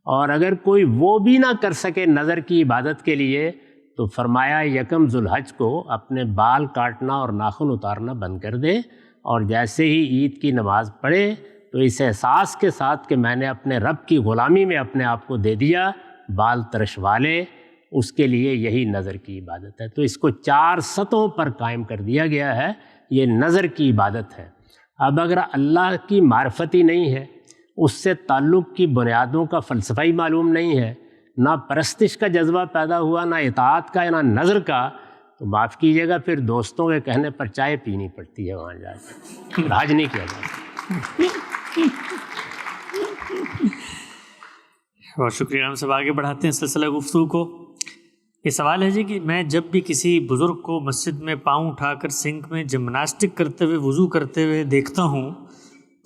اور اگر کوئی وہ بھی نہ کر سکے نظر کی عبادت کے لیے تو فرمایا یکم ذوالحج کو اپنے بال کاٹنا اور ناخن اتارنا بند کر دے، اور جیسے ہی عید کی نماز پڑھے تو اس احساس کے ساتھ کہ میں نے اپنے رب کی غلامی میں اپنے آپ کو دے دیا، بال ترشوا لے، اس کے لیے یہی نظر کی عبادت ہے۔ تو اس کو 4 سطحوں پر قائم کر دیا گیا ہے، یہ نظر کی عبادت ہے۔ اب اگر اللہ کی معرفت ہی نہیں ہے، اس سے تعلق کی بنیادوں کا فلسفہ ہی معلوم نہیں ہے، نہ پرستش کا جذبہ پیدا ہوا، نہ اطاعت کا، نہ نظر کا، تو معاف کیجیے گا پھر دوستوں کے کہنے پر چائے پینی پڑتی ہے وہاں جا کے، حج نہیں کیا جاتا۔ بہت شکریہ۔ ہم سب آگے بڑھاتے ہیں سلسلہ گفتگو کو۔ یہ سوال ہے جی کہ میں جب بھی کسی بزرگ کو مسجد میں پاؤں اٹھا کر سنک میں جمناسٹک کرتے ہوئے وضو کرتے ہوئے دیکھتا ہوں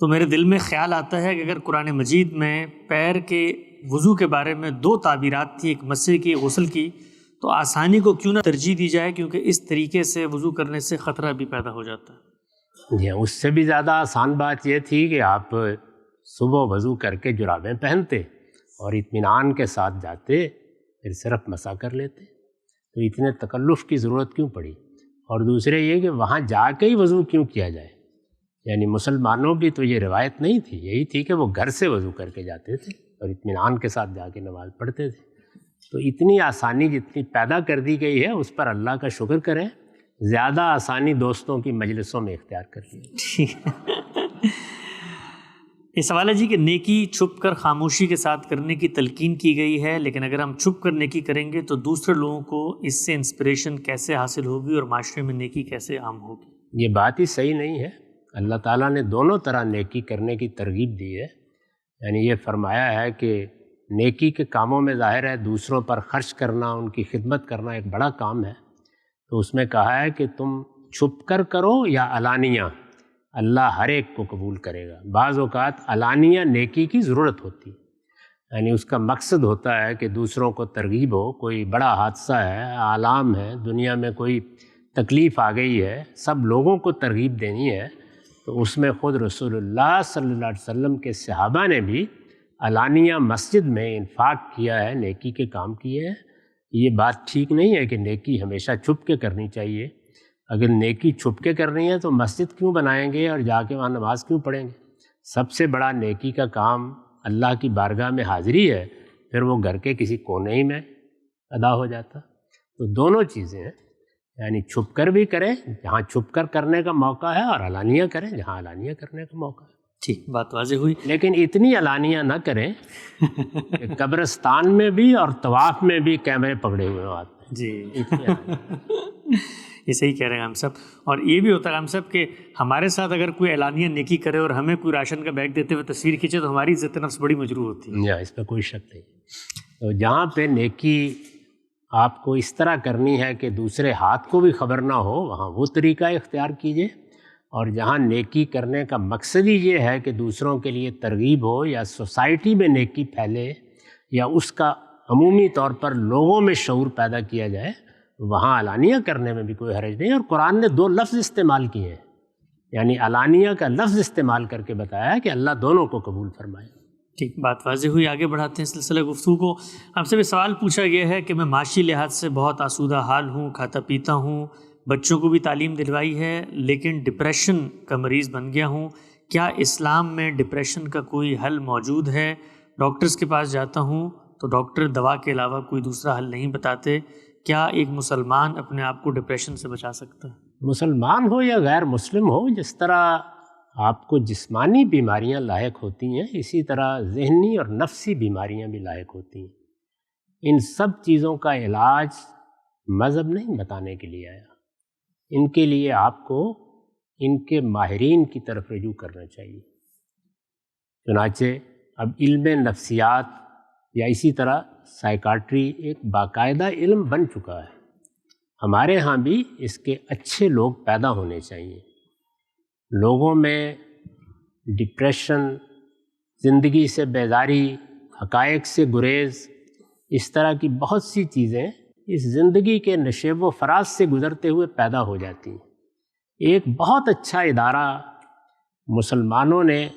تو میرے دل میں خیال آتا ہے کہ اگر قرآن مجید میں پیر کے وضو کے بارے میں 2 تعبیرات تھی، ایک مسح کی، غسل کی، تو آسانی کو کیوں نہ ترجیح دی جائے، کیونکہ اس طریقے سے وضو کرنے سے خطرہ بھی پیدا ہو جاتا ہے۔ جی، اس سے بھی زیادہ آسان بات یہ تھی کہ آپ صبح وضو کر کے جرابیں پہنتے اور اطمینان کے ساتھ جاتے، پھر صرف مسح کر لیتے، تو اتنے تکلف کی ضرورت کیوں پڑی؟ اور دوسرے یہ کہ وہاں جا کے ہی وضو کیوں کیا جائے؟ یعنی مسلمانوں کی تو یہ روایت نہیں تھی، یہی تھی کہ وہ گھر سے وضو کر کے جاتے تھے اور اطمینان کے ساتھ جا کے نماز پڑھتے تھے۔ تو اتنی آسانی جتنی پیدا کر دی گئی ہے اس پر اللہ کا شکر کریں، زیادہ آسانی دوستوں کی مجلسوں میں اختیار کر لی۔ یہ سوال ہے جی کہ نیکی چھپ کر خاموشی کے ساتھ کرنے کی تلقین کی گئی ہے، لیکن اگر ہم چھپ کر نیکی کریں گے تو دوسرے لوگوں کو اس سے انسپریشن کیسے حاصل ہوگی اور معاشرے میں نیکی کیسے عام ہوگی؟ یہ بات ہی صحیح نہیں ہے۔ اللہ تعالیٰ نے دونوں طرح نیکی کرنے کی ترغیب دی ہے، یعنی یہ فرمایا ہے کہ نیکی کے کاموں میں ظاہر ہے دوسروں پر خرچ کرنا، ان کی خدمت کرنا ایک بڑا کام ہے، تو اس میں کہا ہے کہ تم چھپ کر کرو یا علانیہ، اللہ ہر ایک کو قبول کرے گا۔ بعض اوقات علانیہ نیکی کی ضرورت ہوتی ہے، یعنی اس کا مقصد ہوتا ہے کہ دوسروں کو ترغیب ہو، کوئی بڑا حادثہ ہے، عالم ہے، دنیا میں کوئی تکلیف آ گئی ہے، سب لوگوں کو ترغیب دینی ہے، تو اس میں خود رسول اللہ صلی اللہ علیہ وسلم کے صحابہ نے بھی علانیہ مسجد میں انفاق کیا ہے، نیکی کے کام کیے ہیں۔ یہ بات ٹھیک نہیں ہے کہ نیکی ہمیشہ چھپ کے کرنی چاہیے۔ اگر نیکی چھپ کے کرنی ہے تو مسجد کیوں بنائیں گے اور جا کے وہاں نماز کیوں پڑھیں گے؟ سب سے بڑا نیکی کا کام اللہ کی بارگاہ میں حاضری ہے، پھر وہ گھر کے کسی کونے ہی میں ادا ہو جاتا۔ تو دونوں چیزیں ہیں، یعنی چھپ کر بھی کریں جہاں چھپ کر کرنے کا موقع ہے، اور علانیہ کریں جہاں علانیہ کرنے کا موقع ہے۔ ٹھیک، بات واضح ہوئی. لیکن اتنی علانیہ نہ کریں کہ قبرستان میں بھی اور طواف میں بھی کیمرے پکڑے ہوئے ہوں ہاتھ میں. جی یہ صحیح کہہ رہے ہیں ہم سب. اور یہ بھی ہوتا ہے ہم سب کہ ہمارے ساتھ اگر کوئی اعلانیہ نیکی کرے اور ہمیں کوئی راشن کا بیگ دیتے ہوئے تصویر کھینچے تو ہماری عزت نفس بڑی مجروح ہوتی ہے. یا اس پہ کوئی شک نہیں. تو جہاں پہ نیکی آپ کو اس طرح کرنی ہے کہ دوسرے ہاتھ کو بھی خبر نہ ہو وہاں وہ طریقہ اختیار کیجیے. اور جہاں نیکی کرنے کا مقصد ہی یہ ہے کہ دوسروں کے لیے ترغیب ہو یا سوسائٹی میں نیکی پھیلے یا اس کا عمومی طور پر لوگوں میں شعور پیدا کیا جائے وہاں علانیہ کرنے میں بھی کوئی حرج نہیں. اور قرآن نے 2 لفظ استعمال کیے ہیں, یعنی علانیہ کا لفظ استعمال کر کے بتایا کہ اللہ دونوں کو قبول فرمائے. ٹھیک, بات واضح ہوئی. آگے بڑھاتے ہیں سلسلہ گفتگو کو. ہم سے بھی سوال پوچھا گیا ہے کہ میں معاشی لحاظ سے بہت آسودہ حال ہوں, کھاتا پیتا ہوں, بچوں کو بھی تعلیم دلوائی ہے, لیکن ڈپریشن کا مریض بن گیا ہوں. کیا اسلام میں ڈپریشن کا کوئی حل موجود ہے؟ ڈاکٹرز کے پاس جاتا ہوں تو ڈاکٹر دوا کے علاوہ کوئی دوسرا حل نہیں بتاتے. کیا ایک مسلمان اپنے آپ کو ڈپریشن سے بچا سکتا ہے؟ مسلمان ہو یا غیر مسلم ہو, جس طرح آپ کو جسمانی بیماریاں لاحق ہوتی ہیں اسی طرح ذہنی اور نفسی بیماریاں بھی لاحق ہوتی ہیں. ان سب چیزوں کا علاج مذہب نہیں بتانے کے لیے آیا. ان کے لیے آپ کو ان کے ماہرین کی طرف رجوع کرنا چاہیے. چنانچہ اب علم نفسیات یا اسی طرح سائیکاٹری ایک باقاعدہ علم بن چکا ہے. ہمارے ہاں بھی اس کے اچھے لوگ پیدا ہونے چاہیے. لوگوں میں ڈپریشن, زندگی سے بیزاری, حقائق سے گریز, اس طرح کی بہت سی چیزیں اس زندگی کے نشیب و فراز سے گزرتے ہوئے پیدا ہو جاتی ہیں. ایک بہت اچھا ادارہ مسلمانوں نے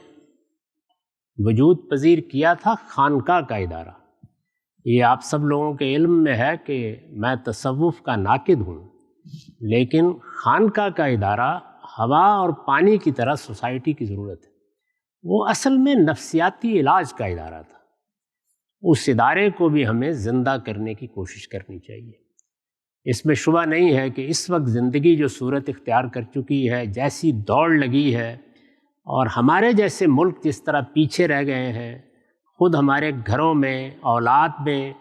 وجود پذیر کیا تھا, خانقاہ کا ادارہ. یہ آپ سب لوگوں کے علم میں ہے کہ میں تصوف کا ناقد ہوں, لیکن خانقاہ کا ادارہ ہوا اور پانی کی طرح سوسائٹی کی ضرورت ہے. وہ اصل میں نفسیاتی علاج کا ادارہ تھا. اس ادارے کو بھی ہمیں زندہ کرنے کی کوشش کرنی چاہیے. اس میں شبہ نہیں ہے کہ اس وقت زندگی جو صورت اختیار کر چکی ہے, جیسی دوڑ لگی ہے, اور ہمارے جیسے ملک جس طرح پیچھے رہ گئے ہیں, خود ہمارے گھروں میں, اولاد میں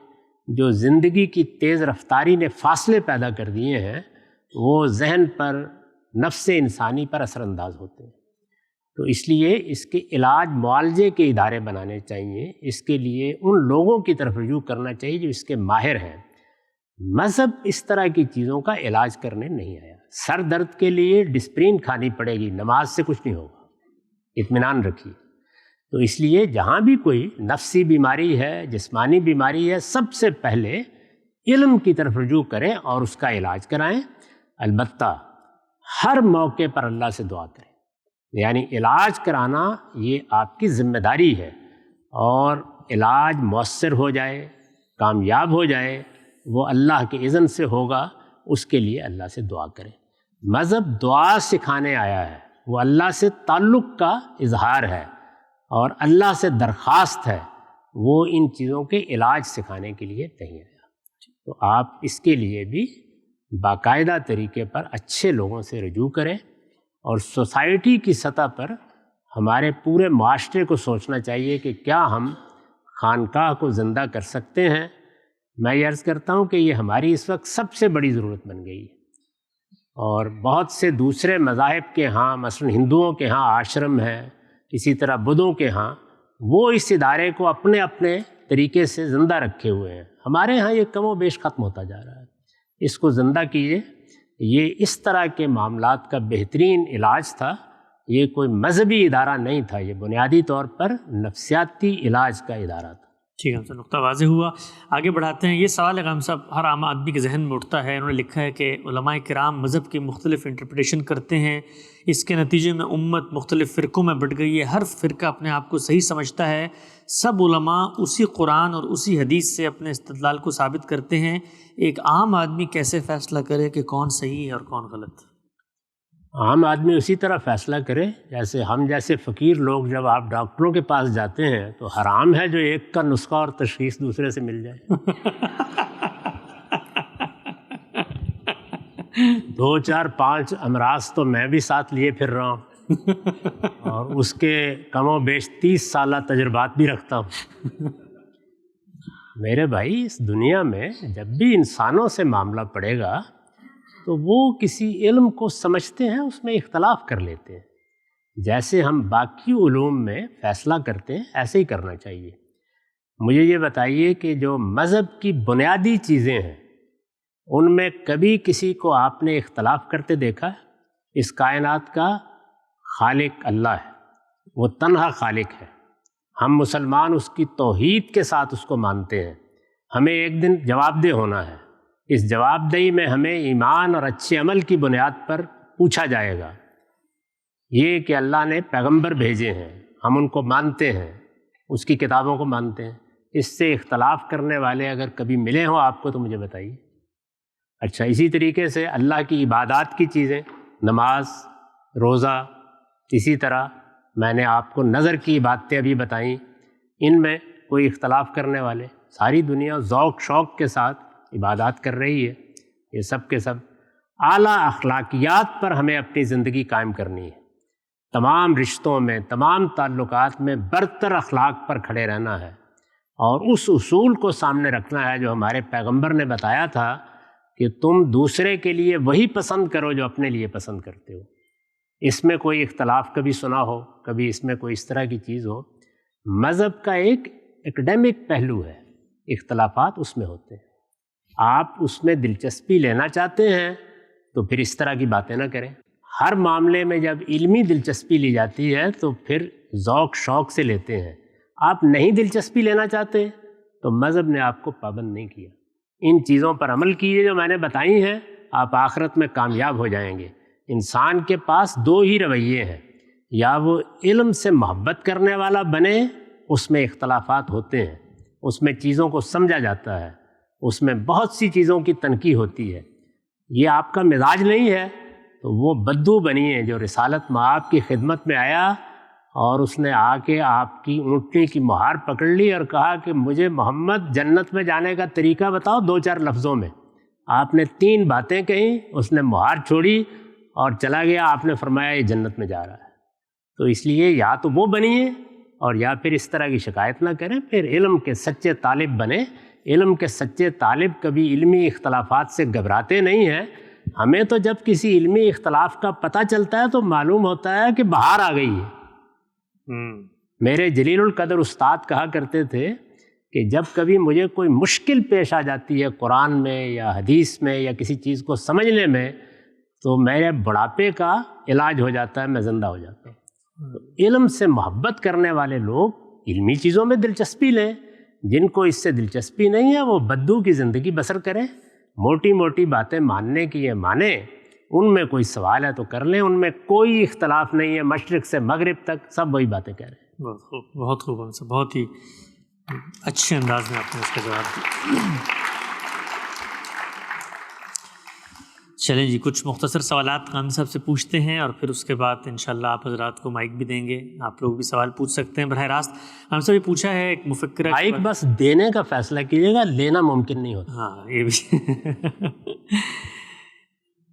جو زندگی کی تیز رفتاری نے فاصلے پیدا کر دیے ہیں, وہ ذہن پر, نفس انسانی پر اثر انداز ہوتے ہیں. تو اس لیے اس کے علاج معالجے کے ادارے بنانے چاہیے. اس کے لیے ان لوگوں کی طرف رجوع کرنا چاہیے جو اس کے ماہر ہیں. مذہب اس طرح کی چیزوں کا علاج کرنے نہیں آیا. سر درد کے لیے ڈسپرین کھانی پڑے گی, نماز سے کچھ نہیں ہوگا, اطمینان رکھیے. تو اس لیے جہاں بھی کوئی نفسی بیماری ہے, جسمانی بیماری ہے, سب سے پہلے علم کی طرف رجوع کریں اور اس کا علاج کرائیں. البتہ ہر موقع پر اللہ سے دعا کریں. یعنی علاج کرانا یہ آپ کی ذمہ داری ہے, اور علاج مؤثر ہو جائے, کامیاب ہو جائے, وہ اللہ کے اذن سے ہوگا. اس کے لیے اللہ سے دعا کریں. مذہب دعا سکھانے آیا ہے, وہ اللہ سے تعلق کا اظہار ہے اور اللہ سے درخواست ہے, وہ ان چیزوں کے علاج سکھانے کے لیے نہیں آیا. تو آپ اس کے لیے بھی باقاعدہ طریقے پر اچھے لوگوں سے رجوع کریں. اور سوسائٹی کی سطح پر ہمارے پورے معاشرے کو سوچنا چاہیے کہ کیا ہم خانقاہ کو زندہ کر سکتے ہیں. میں یہ عرض کرتا ہوں کہ یہ ہماری اس وقت سب سے بڑی ضرورت بن گئی ہے. اور بہت سے دوسرے مذاہب کے ہاں, مثلا ہندوؤں کے ہاں آشرم ہے, اسی طرح بدھوں کے ہاں, وہ اس ادارے کو اپنے اپنے طریقے سے زندہ رکھے ہوئے ہیں. ہمارے ہاں یہ کم و بیش ختم ہوتا جا رہا ہے. اس کو زندہ کیجیے. یہ اس طرح کے معاملات کا بہترین علاج تھا. یہ کوئی مذہبی ادارہ نہیں تھا, یہ بنیادی طور پر نفسیاتی علاج کا ادارہ تھا. ٹھیک ہے, سر نقطہ واضح ہوا. آگے بڑھاتے ہیں. یہ سوال ہے ہم سب ہر عام آدمی کے ذہن میں اٹھتا ہے. انہوں نے لکھا ہے کہ علماء کرام مذہب کی مختلف انٹرپریٹیشن کرتے ہیں, اس کے نتیجے میں امت مختلف فرقوں میں بٹ گئی ہے. ہر فرقہ اپنے آپ کو صحیح سمجھتا ہے. سب علماء اسی قرآن اور اسی حدیث سے اپنے استدلال کو ثابت کرتے ہیں. ایک عام آدمی کیسے فیصلہ کرے کہ کون صحیح ہے اور کون غلط؟ عام آدمی اسی طرح فیصلہ کرے جیسے ہم جیسے فقیر لوگ جب آپ ڈاکٹروں کے پاس جاتے ہیں تو حرام ہے جو ایک کا نسخہ اور تشخیص دوسرے سے مل جائے. 2 4 5 امراض تو میں بھی ساتھ لیے پھر رہا ہوں. اور اس کے کم و بیش 30 سالہ تجربات بھی رکھتا ہوں۔ میرے بھائی، اس دنیا میں جب بھی انسانوں سے معاملہ پڑے گا تو وہ کسی علم کو سمجھتے ہیں، اس میں اختلاف کر لیتے ہیں۔ جیسے ہم باقی علوم میں فیصلہ کرتے ہیں ایسے ہی کرنا چاہیے۔ مجھے یہ بتائیے کہ جو مذہب کی بنیادی چیزیں ہیں ان میں کبھی کسی کو آپ نے اختلاف کرتے دیکھا ہے؟ اس کائنات کا خالق اللہ ہے، وہ تنہا خالق ہے۔ ہم مسلمان اس کی توحید کے ساتھ اس کو مانتے ہیں۔ ہمیں ایک دن جواب دہ ہونا ہے۔ اس جواب دہی میں ہمیں ایمان اور اچھے عمل کی بنیاد پر پوچھا جائے گا۔ یہ کہ اللہ نے پیغمبر بھیجے ہیں، ہم ان کو مانتے ہیں، اس کی کتابوں کو مانتے ہیں۔ اس سے اختلاف کرنے والے اگر کبھی ملے ہوں آپ کو تو مجھے بتائیے۔ اچھا، اسی طریقے سے اللہ کی عبادات کی چیزیں، نماز، روزہ، اسی طرح میں نے آپ کو نظر کی عبادتیں ابھی بتائیں، ان میں کوئی اختلاف کرنے والے، ساری دنیا ذوق شوق کے ساتھ عبادات کر رہی ہے۔ یہ سب کے سب اعلیٰ اخلاقیات پر ہمیں اپنی زندگی قائم کرنی ہے۔ تمام رشتوں میں، تمام تعلقات میں برتر اخلاق پر کھڑے رہنا ہے، اور اس اصول کو سامنے رکھنا ہے جو ہمارے پیغمبر نے بتایا تھا کہ تم دوسرے کے لیے وہی پسند کرو جو اپنے لیے پسند کرتے ہو۔ اس میں کوئی اختلاف کبھی سنا ہو، کبھی اس میں کوئی اس طرح کی چیز ہو؟ مذہب کا ایک ایکڈیمک پہلو ہے، اختلافات اس میں ہوتے ہیں۔ آپ اس میں دلچسپی لینا چاہتے ہیں تو پھر اس طرح کی باتیں نہ کریں۔ ہر معاملے میں جب علمی دلچسپی لی جاتی ہے تو پھر ذوق شوق سے لیتے ہیں۔ آپ نہیں دلچسپی لینا چاہتے تو مذہب نے آپ کو پابند نہیں کیا۔ ان چیزوں پر عمل کیجیے جو میں نے بتائی ہیں، آپ آخرت میں کامیاب ہو جائیں گے۔ انسان کے پاس دو ہی رویے ہیں، یا وہ علم سے محبت کرنے والا بنے، اس میں اختلافات ہوتے ہیں، اس میں چیزوں کو سمجھا جاتا ہے، اس میں بہت سی چیزوں کی تنقید ہوتی ہے۔ یہ آپ کا مزاج نہیں ہے تو وہ بدو بنیے جو رسالت مآب کی خدمت میں آیا اور اس نے آ کے آپ کی اونٹنی کی مہار پکڑ لی اور کہا کہ مجھے محمد جنت میں جانے کا طریقہ بتاؤ 2-4 لفظوں میں۔ آپ نے 3 باتیں کہیں، اس نے مہار چھوڑی اور چلا گیا۔ آپ نے فرمایا یہ جنت میں جا رہا ہے۔ تو اس لیے یا تو وہ بنیے اور یا پھر اس طرح کی شکایت نہ کریں، پھر علم کے سچے طالب بنیں۔ علم کے سچے طالب کبھی علمی اختلافات سے گھبراتے نہیں ہیں۔ ہمیں تو جب کسی علمی اختلاف کا پتہ چلتا ہے تو معلوم ہوتا ہے کہ بہار آ گئی ہے۔ میرے جلیل القدر استاد کہا کرتے تھے کہ جب کبھی مجھے کوئی مشکل پیش آ جاتی ہے قرآن میں یا حدیث میں یا کسی چیز کو سمجھنے میں، تو میرے بڑھاپے کا علاج ہو جاتا ہے، میں زندہ ہو جاتا ہوں۔ علم سے محبت کرنے والے لوگ علمی چیزوں میں دلچسپی لیں، جن کو اس سے دلچسپی نہیں ہے وہ بدو کی زندگی بسر کریں۔ موٹی موٹی باتیں ماننے کی یہ مانیں، ان میں کوئی سوال ہے تو کر لیں، ان میں کوئی اختلاف نہیں ہے۔ مشرق سے مغرب تک سب وہی باتیں کہہ رہے ہیں۔ بہت خوب، بہت خوب، ہم سے بہت ہی اچھے انداز میں آپ نے اس کا جواب دیا۔ چلیں جی، کچھ مختصر سوالات قاضی صاحب سے پوچھتے ہیں اور پھر اس کے بعد انشاءاللہ آپ حضرات کو مائک بھی دیں گے، آپ لوگ بھی سوال پوچھ سکتے ہیں براہ راست۔ ہم سے بھی پوچھا ہے ایک مفکرہ، مائک بس دینے کا فیصلہ کیجیے گا، لینا ممکن نہیں ہوتا۔ ہاں، یہ بھی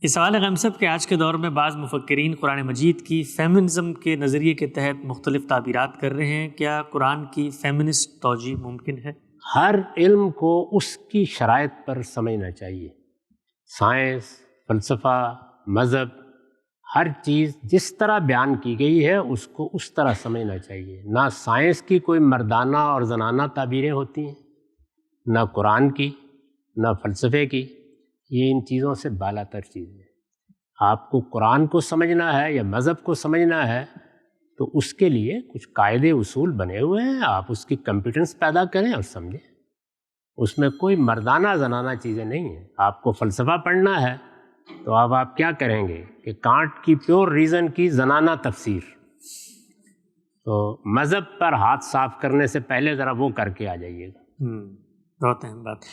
یہ سوال ہے غم صاحب کہ آج کے دور میں بعض مفکرین قرآن مجید کی فیمنزم کے نظریے کے تحت مختلف تعبیرات کر رہے ہیں، کیا قرآن کی فیمنسٹ توجیہ ممکن ہے؟ ہر علم کو اس کی شرائط پر سمجھنا چاہیے۔ سائنس، فلسفہ، مذہب، ہر چیز جس طرح بیان کی گئی ہے اس کو اس طرح سمجھنا چاہیے۔ نہ سائنس کی کوئی مردانہ اور زنانہ تعبیریں ہوتی ہیں، نہ قرآن کی، نہ فلسفے کی۔ یہ ان چیزوں سے بالا تر چیز ہے۔ آپ کو قرآن کو سمجھنا ہے یا مذہب کو سمجھنا ہے تو اس کے لیے کچھ قاعدے اصول بنے ہوئے ہیں، آپ اس کی کمپیٹنس پیدا کریں اور سمجھیں۔ اس میں کوئی مردانہ زنانہ چیزیں نہیں ہیں۔ آپ کو فلسفہ پڑھنا ہے تو اب آپ کیا کریں گے کہ کانٹ کی پیور ریزن کی زنانہ تفسیر۔ تو مذہب پر ہاتھ صاف کرنے سے پہلے ذرا وہ کر کے آ جائیے گا۔ بہت اہم بات۔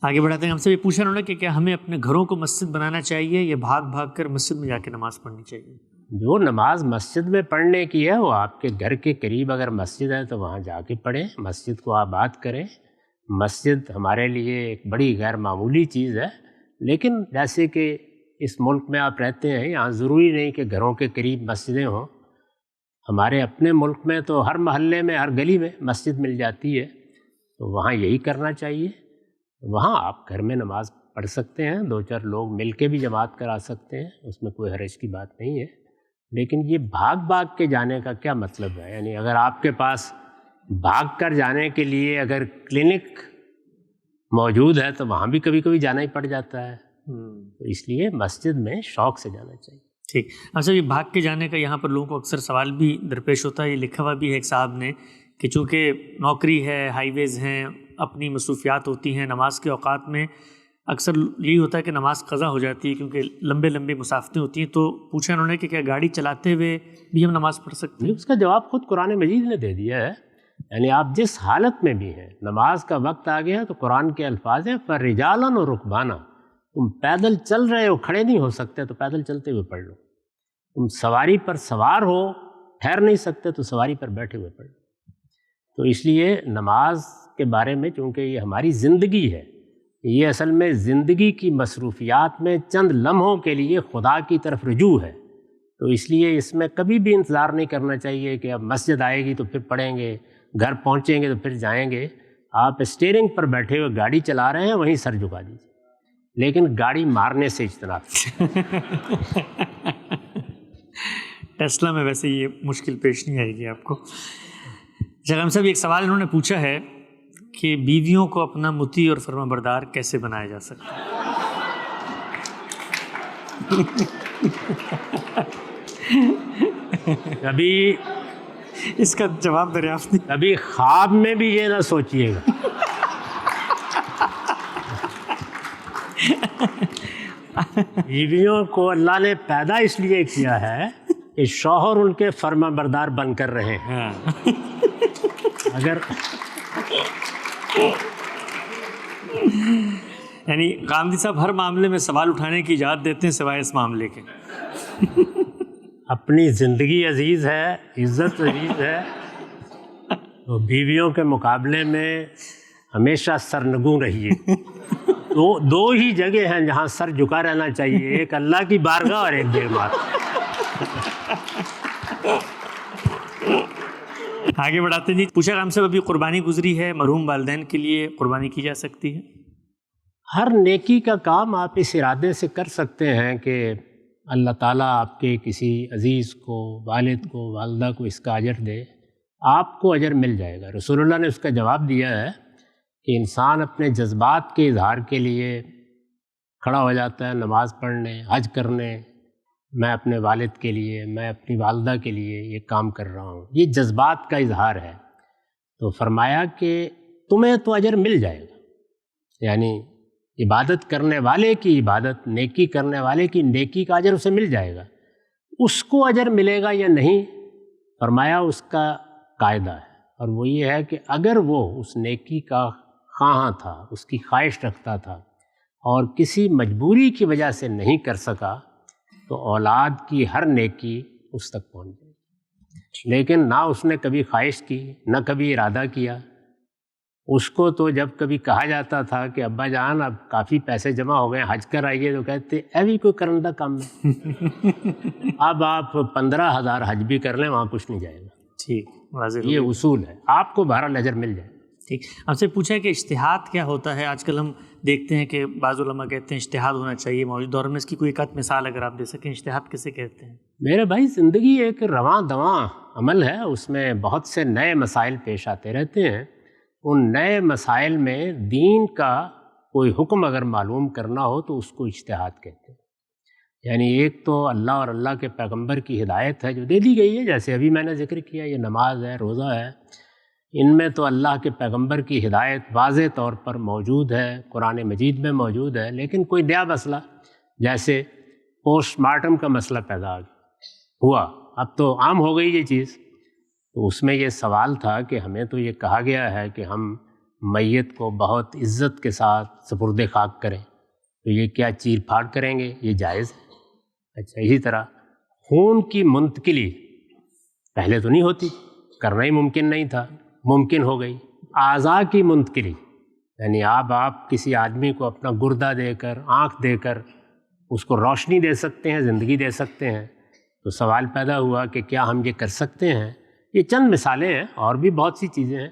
آگے بڑھاتے ہیں، ہم سے بھی پوچھا انہوں نے کہ کیا ہمیں اپنے گھروں کو مسجد بنانا چاہیے یا بھاگ بھاگ کر مسجد میں جا کے نماز پڑھنی چاہیے؟ جو نماز مسجد میں پڑھنے کی ہے وہ آپ کے گھر کے قریب اگر مسجد ہے تو وہاں جا کے پڑھیں، مسجد کو آباد کریں۔ مسجد ہمارے لیے ایک بڑی غیر معمولی چیز ہے، لیکن جیسے کہ اس ملک میں آپ رہتے ہیں، یہاں ضروری نہیں کہ گھروں کے قریب مسجدیں ہوں۔ ہمارے اپنے ملک میں تو ہر محلے میں ہر گلی میں مسجد مل جاتی ہے، تو وہاں یہی کرنا چاہیے۔ وہاں آپ گھر میں نماز پڑھ سکتے ہیں، 2-4 لوگ مل کے بھی جماعت کرا سکتے ہیں، اس میں کوئی حرج کی بات نہیں ہے۔ لیکن یہ بھاگ کے جانے کا کیا مطلب ہے؟ یعنی اگر آپ کے پاس بھاگ کر جانے کے لیے اگر کلینک موجود ہے تو وہاں بھی کبھی کبھی جانا ہی پڑ جاتا ہے، تو اس لیے مسجد میں شوق سے جانا چاہیے۔ ٹھیک۔ اچھا، یہ بھاگ کے جانے کا یہاں پر لوگوں کو اکثر سوال بھی درپیش ہوتا ہے، یہ لکھا ہوا بھی ہے ایک صاحب نے کہ چونکہ نوکری ہے، ہائی ویز ہیں، اپنی مصروفیات ہوتی ہیں، نماز کے اوقات میں اکثر یہی ہوتا ہے کہ نماز قضا ہو جاتی ہے کیونکہ لمبے مسافتیں ہوتی ہیں، تو پوچھا انہوں نے کہ کیا گاڑی چلاتے ہوئے بھی ہم نماز پڑھ سکتے ہیں؟ اس کا جواب خود قرآن مجید نے دے دیا ہے، یعنی آپ جس حالت میں بھی ہیں، نماز کا وقت آ گیا تو قرآن کے الفاظ ہیں فَرِجَالًا وَرُكْبَانًا، تم پیدل چل رہے ہو، کھڑے نہیں ہو سکتے تو پیدل چلتے ہوئے پڑھ لو، تم سواری پر سوار ہو، ٹھہر نہیں سکتے تو سواری پر بیٹھے ہوئے پڑھ لو۔ تو اس لیے نماز کے بارے میں چونکہ یہ ہماری زندگی ہے، یہ اصل میں زندگی کی مصروفیات میں چند لمحوں کے لیے خدا کی طرف رجوع ہے، تو اس لیے اس میں کبھی بھی انتظار نہیں کرنا چاہیے کہ اب مسجد آئے گی تو پھر پڑھیں گے، گھر پہنچیں گے تو پھر جائیں گے۔ آپ اسٹیئرنگ پر بیٹھے ہوئے گاڑی چلا رہے ہیں، وہیں سر جھکا دیجیے، لیکن گاڑی مارنے سے اجتناب۔ ٹیسلا میں ویسے یہ مشکل پیش نہیں آئے گی آپ کو۔ جگم صاحب، ایک سوال انہوں نے پوچھا ہے کہ بیویوں کو اپنا مطیع اور فرما بردار کیسے بنایا جا سکتا ہے؟ کبھی اس کا جواب دریافت نہیں۔ کبھی خواب میں بھی یہ نہ سوچیے گا۔ بیویوں کو اللہ نے پیدا اس لیے کیا ہے کہ شوہر ان کے فرما بردار بن کر رہے ہیں۔ اگر یعنی غامدی صاحب ہر معاملے میں سوال اٹھانے کی اجازت دیتے ہیں سوائے اس معاملے کے۔ اپنی زندگی عزیز ہے، عزت عزیز ہے، تو بیویوں کے مقابلے میں ہمیشہ سرنگوں رہیے۔ دو ہی جگہ ہیں جہاں سر جھکا رہنا چاہیے، ایک اللہ کی بارگاہ اور ایک بیوی۔ آگے بڑھاتے ہیں جی۔ پوچھا رام صاحب، ابھی قربانی گزری ہے، مرحوم والدین کے لیے قربانی کی جا سکتی ہے؟ ہر نیکی کا کام آپ اس ارادے سے کر سکتے ہیں کہ اللہ تعالیٰ آپ کے کسی عزیز کو، والد کو، والدہ کو اس کا اجر دے، آپ کو اجر مل جائے گا۔ رسول اللہ نے اس کا جواب دیا ہے کہ انسان اپنے جذبات کے اظہار کے لیے کھڑا ہو جاتا ہے نماز پڑھنے، حج کرنے، میں اپنے والد کے لیے، میں اپنی والدہ کے لیے یہ کام کر رہا ہوں، یہ جذبات کا اظہار ہے۔ تو فرمایا کہ تمہیں تو اجر مل جائے گا، یعنی عبادت کرنے والے کی عبادت، نیکی کرنے والے کی نیکی کا اجر اسے مل جائے گا۔ اس کو اجر ملے گا یا نہیں، فرمایا اس کا قاعدہ ہے، اور وہ یہ ہے کہ اگر وہ اس نیکی کا خواہاں تھا، اس کی خواہش رکھتا تھا اور کسی مجبوری کی وجہ سے نہیں کر سکا تو اولاد کی ہر نیکی اس تک پہنچ جائے، لیکن نہ اس نے کبھی خواہش کی، نہ کبھی ارادہ کیا۔ اس کو تو جب کبھی کہا جاتا تھا کہ ابا جان اب کافی پیسے جمع ہو گئے، حج کر آئیے، تو کہتے ایوی کوئی کرنے کا کام نہیں، اب آپ 15,000 حج بھی کر لیں وہاں کچھ نہیں جائے گا۔ ٹھیک، واضح یہ اصول ہے، آپ کو بہرحال اجر مل جائے۔ ٹھیک، آپ سے پوچھا ہے کہ اجتہاد کیا ہوتا ہے؟ آج کل ہم دیکھتے ہیں کہ بعض علماء کہتے ہیں اجتہاد ہونا چاہیے، موجودہ دور میں اس کی کوئی ایک مثال اگر آپ دے سکیں، اجتہاد کسے کہتے ہیں؟ میرے بھائی، زندگی ایک رواں دواں عمل ہے، اس میں بہت سے نئے مسائل پیش آتے رہتے ہیں۔ ان نئے مسائل میں دین کا کوئی حکم اگر معلوم کرنا ہو تو اس کو اجتہاد کہتے ہیں۔ یعنی ایک تو اللہ اور اللہ کے پیغمبر کی ہدایت ہے جو دے دی گئی ہے، جیسے ابھی میں نے ذکر کیا، یہ نماز ہے، روزہ ہے، ان میں تو اللہ کے پیغمبر کی ہدایت واضح طور پر موجود ہے، قرآن مجید میں موجود ہے۔ لیکن کوئی نیا مسئلہ جیسے پوسٹ مارٹم کا مسئلہ پیدا ہوا، اب تو عام ہو گئی یہ چیز، تو اس میں یہ سوال تھا کہ ہمیں تو یہ کہا گیا ہے کہ ہم میت کو بہت عزت کے ساتھ سپرد خاک کریں، تو یہ کیا چیر پھاڑ کریں گے؟ یہ جائز ہے؟ اچھا، اسی طرح خون کی منتقلی پہلے تو نہیں ہوتی، کرنا ہی ممکن نہیں تھا، ممکن ہو گئی۔ اعضاء کی منتقلی، یعنی آپ کسی آدمی کو اپنا گردہ دے کر، آنکھ دے کر اس کو روشنی دے سکتے ہیں، زندگی دے سکتے ہیں، تو سوال پیدا ہوا کہ کیا ہم یہ کر سکتے ہیں؟ یہ چند مثالیں ہیں، اور بھی بہت سی چیزیں ہیں۔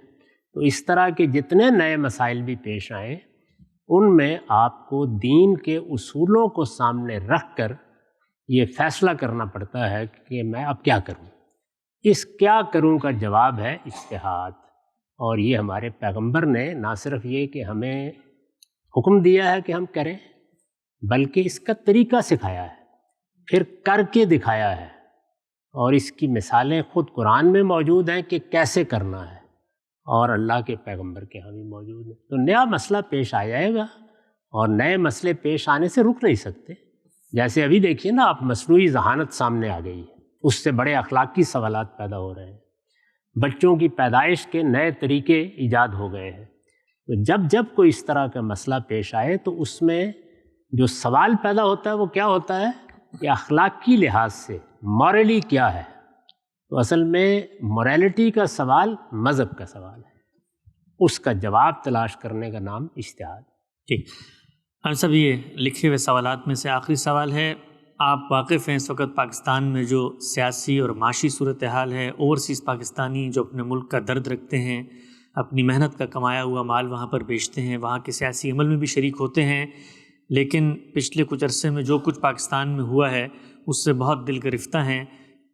تو اس طرح کے جتنے نئے مسائل بھی پیش آئیں، ان میں آپ کو دین کے اصولوں کو سامنے رکھ کر یہ فیصلہ کرنا پڑتا ہے کہ میں اب کیا کروں۔ اس کیا کروں کا جواب ہے اجتہاد، اور یہ ہمارے پیغمبر نے نہ صرف یہ کہ ہمیں حکم دیا ہے کہ ہم کریں، بلکہ اس کا طریقہ سکھایا ہے، پھر کر کے دکھایا ہے، اور اس کی مثالیں خود قرآن میں موجود ہیں کہ کیسے کرنا ہے، اور اللہ کے پیغمبر کے ہاں بھی موجود ہے۔ تو نیا مسئلہ پیش آ جائے گا، اور نئے مسئلے پیش آنے سے رک نہیں سکتے۔ جیسے ابھی دیکھیے نا، آپ مصنوعی ذہانت سامنے آ گئی ہے، اس سے بڑے اخلاقی سوالات پیدا ہو رہے ہیں، بچوں کی پیدائش کے نئے طریقے ایجاد ہو گئے ہیں۔ تو جب کوئی اس طرح کا مسئلہ پیش آئے تو اس میں جو سوال پیدا ہوتا ہے وہ کیا ہوتا ہے کہ اخلاقی لحاظ سے مورلی کیا ہے۔ تو اصل میں موریلٹی کا سوال مذہب کا سوال ہے، اس کا جواب تلاش کرنے کا نام اجتہاد۔ ٹھیک صاحب، یہ لکھے ہوئے سوالات میں سے آخری سوال ہے، آپ واقف ہیں اس وقت پاکستان میں جو سیاسی اور معاشی صورتحال ہے، اوورسیز پاکستانی جو اپنے ملک کا درد رکھتے ہیں، اپنی محنت کا کمایا ہوا مال وہاں پر بیچتے ہیں، وہاں کے سیاسی عمل میں بھی شریک ہوتے ہیں، لیکن پچھلے کچھ عرصے میں جو کچھ پاکستان میں ہوا ہے اس سے بہت دل گرفتہ ہیں۔